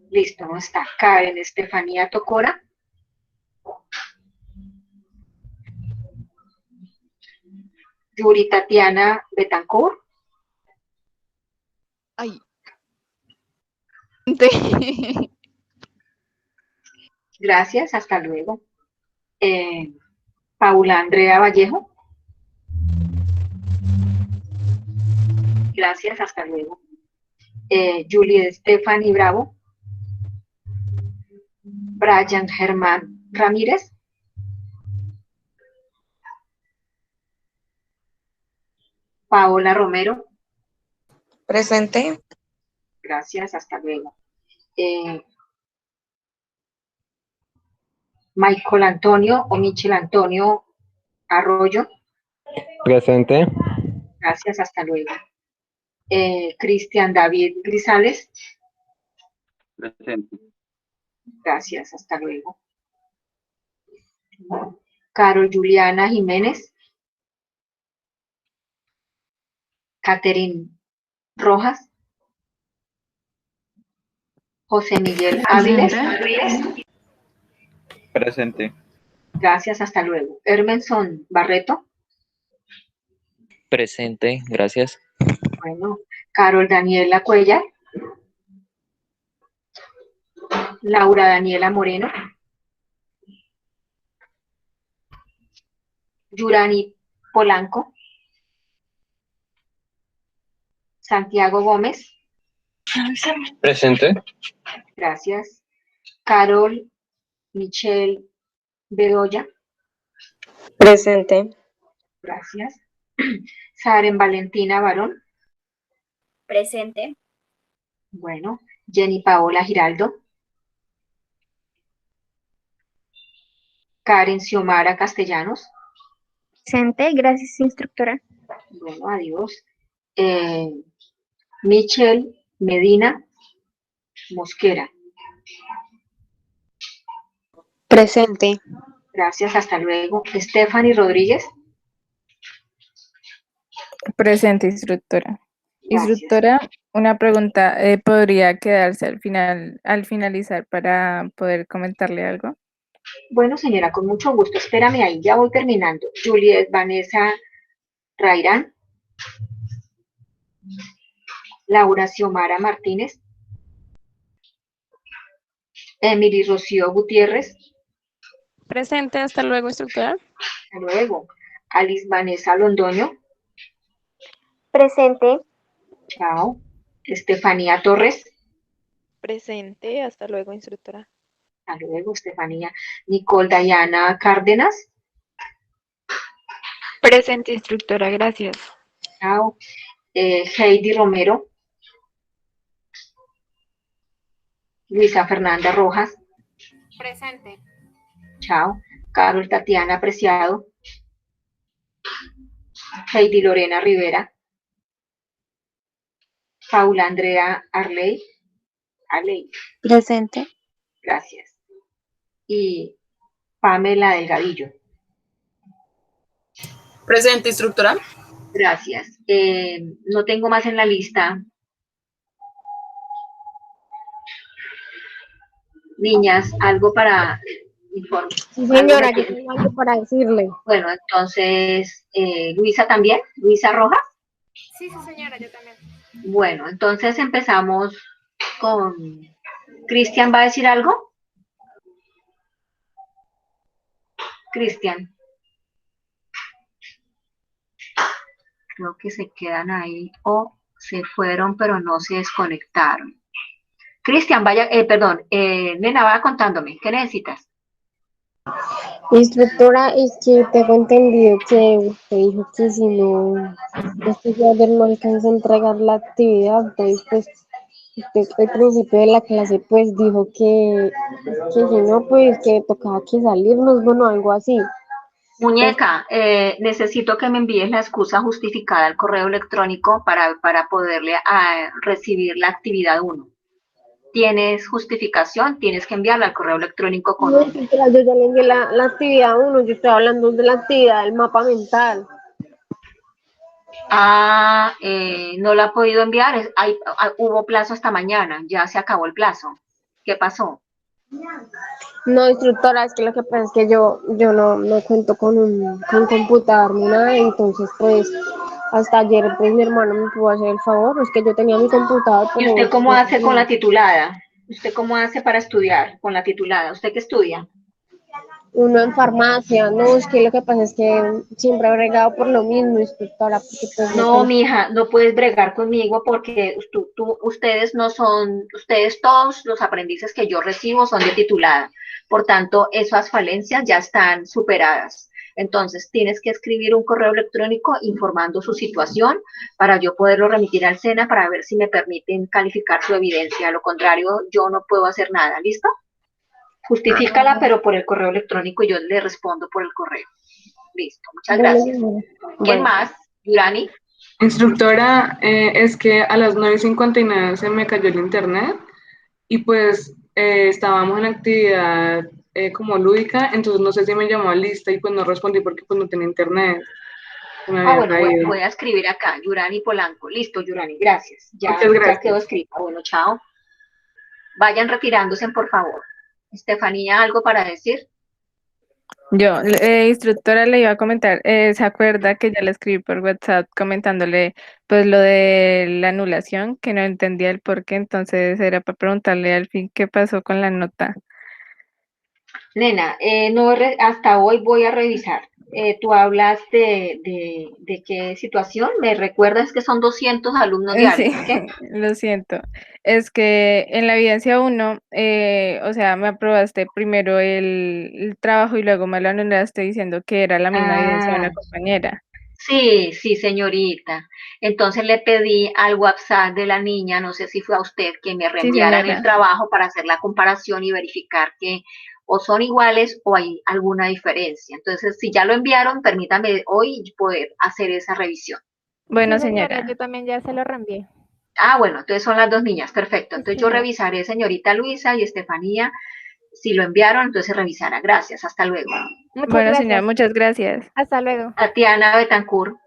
Listo, no está. Karen Estefanía Tocora. Yuri Tatiana Betancourt. Ay. Gracias, hasta luego. Paula Andrea Vallejo. Gracias, hasta luego. Juliet Stephanie Bravo. Brian Germán Ramírez. Paola Romero. Presente. Gracias, hasta luego. Michael Antonio o Michel Antonio Arroyo. Presente. Gracias, hasta luego. Cristian David Grisales. Presente. Gracias, hasta luego. Carol Juliana Jiménez. Catherine Rojas. José Miguel Áviles. Presente. Gracias, hasta luego. Hermenson Barreto. Presente, gracias. Bueno, Carol Daniela Cuellar. Laura Daniela Moreno. Yurani Polanco. Santiago Gómez. Presente. Gracias. Carol Michelle Bedoya. Presente. Gracias. Saren Valentina Barón. Presente. Bueno. Jenny Paola Giraldo. Karen Xiomara Castellanos. Presente, gracias, instructora. Bueno, adiós. Michelle Medina Mosquera. Presente. Gracias, hasta luego. Stephanie Rodríguez. Presente, instructora. Gracias. Instructora, una pregunta, ¿podría quedarse al finalizar para poder comentarle algo? Bueno, señora, con mucho gusto. Espérame ahí, ya voy terminando. Juliet Vanessa Rairán. Laura Xiomara Martínez. Emily Rocío Gutiérrez. Presente, hasta luego, instructora. Hasta luego. Alice Vanessa Londoño. Presente. Chao. Estefanía Torres. Presente, hasta luego, instructora. Hasta luego, Estefanía. Nicole Dayana Cárdenas. Presente, instructora, gracias. Chao. Heidi Romero. Luisa Fernanda Rojas. Presente. Chao. Carol Tatiana Preciado, Heidi Lorena Rivera, Paula Andrea Arley. Presente. Gracias. Y Pamela Delgadillo. Presente, instructora. Gracias. No tengo más en la lista. Niñas, algo para informar. Sí, señora, yo tengo algo para decirle. Bueno, entonces, Luisa también, Luisa Rojas. Sí, señora, yo también. Bueno, entonces empezamos con... ¿Cristian va a decir algo? Cristian. Creo que se quedan ahí o se fueron, pero no se desconectaron. Cristian, vaya, perdón, nena, vaya contándome, ¿qué necesitas? Instructora, es que tengo entendido que usted dijo que si no, este día no alcanza a entregar la actividad, entonces pues usted al principio de la clase pues dijo que si no, pues que tocaba que salirnos, bueno, algo así. Muñeca, necesito que me envíes la excusa justificada al correo electrónico para poderle recibir la actividad 1. ¿Tienes justificación? Tienes que enviarla al correo electrónico con No, instructora, yo ya le envié la actividad 1, yo estoy hablando de la actividad del mapa mental. No la ha podido enviar. Hubo plazo hasta mañana, ya se acabó el plazo. ¿Qué pasó? No, instructora, es que lo que pasa es que yo no cuento con computador ni nada, entonces pues hasta ayer pues mi hermano me pudo hacer el favor, es que yo tenía mi computador, ¿Y pero... usted cómo hace con la titulada? ¿Usted cómo hace para estudiar con la titulada? ¿Usted qué estudia? Uno en farmacia, no, es que lo que pasa es que siempre he bregado por lo mismo, instructora, porque pues No, mija, no puedes bregar conmigo porque ustedes no son, ustedes todos los aprendices que yo recibo son de titulada. Por tanto, esas falencias ya están superadas. Entonces, tienes que escribir un correo electrónico informando su situación para yo poderlo remitir al SENA para ver si me permiten calificar su evidencia. A lo contrario, yo no puedo hacer nada. ¿Listo? Justifícala, pero por el correo electrónico y yo le respondo por el correo. Listo, muchas gracias. ¿Quién más? Yurani. Instructora, es que a las 9:59 se me cayó el internet y pues estábamos en actividad como lúdica, entonces no sé si me llamó a lista y pues no respondí porque pues no tenía internet. Se me había Bueno, caído. voy a escribir acá, Yurani Polanco. Listo, Yurani, gracias. Muchas gracias. Ya quedó escrita. Bueno, chao. Vayan retirándose, por favor. Estefanía, ¿algo para decir? Yo, instructora, le iba a comentar, ¿se acuerda que ya le escribí por WhatsApp comentándole pues lo de la anulación, que no entendía el por qué, entonces era para preguntarle al fin qué pasó con la nota? Nena, hasta hoy voy a revisar. Tú hablas de qué situación. ¿Me recuerdas que son 200 alumnos Sí, diarios? ¿Qué? lo siento. Es que en la evidencia 1, o sea, me aprobaste primero el trabajo y luego me lo anulaste diciendo que era la misma evidencia de una compañera. Sí, sí, señorita. Entonces le pedí al WhatsApp de la niña, no sé si fue a usted, que me Sí, reenviaran el señora. trabajo para hacer la comparación y verificar que o son iguales o hay alguna diferencia. Entonces, si ya lo enviaron, permítame hoy poder hacer esa revisión. Bueno, Sí, señora, señora. yo también ya se lo reenvié. Bueno, entonces son las dos niñas, perfecto. Entonces yo señora. revisaré, señorita Luisa y Estefanía, si lo enviaron, entonces revisará. Gracias, hasta luego. Muchas Bueno, señora, gracias. muchas gracias. Hasta luego. Tatiana Betancourt.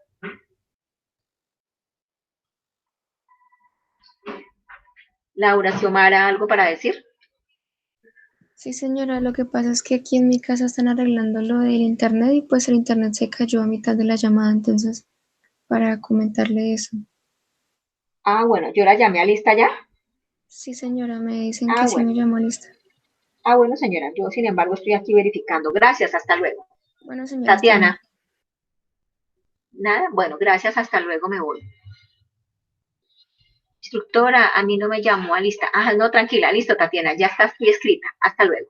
Laura Xiomara, ¿algo para decir? Sí, señora, lo que pasa es que aquí en mi casa están arreglando lo del internet y pues el internet se cayó a mitad de la llamada, entonces para comentarle eso. Bueno, yo la llamé a lista ya. Sí, señora, me dicen que sí Bueno. me llamó lista. Bueno, señora, yo sin embargo estoy aquí verificando. Gracias, hasta luego. Bueno, señora. Tatiana. Nada, bueno, gracias, hasta luego, me voy. Instructora, a mí no me llamó a lista. No, tranquila, listo, Tatiana, ya está aquí escrita. Hasta luego.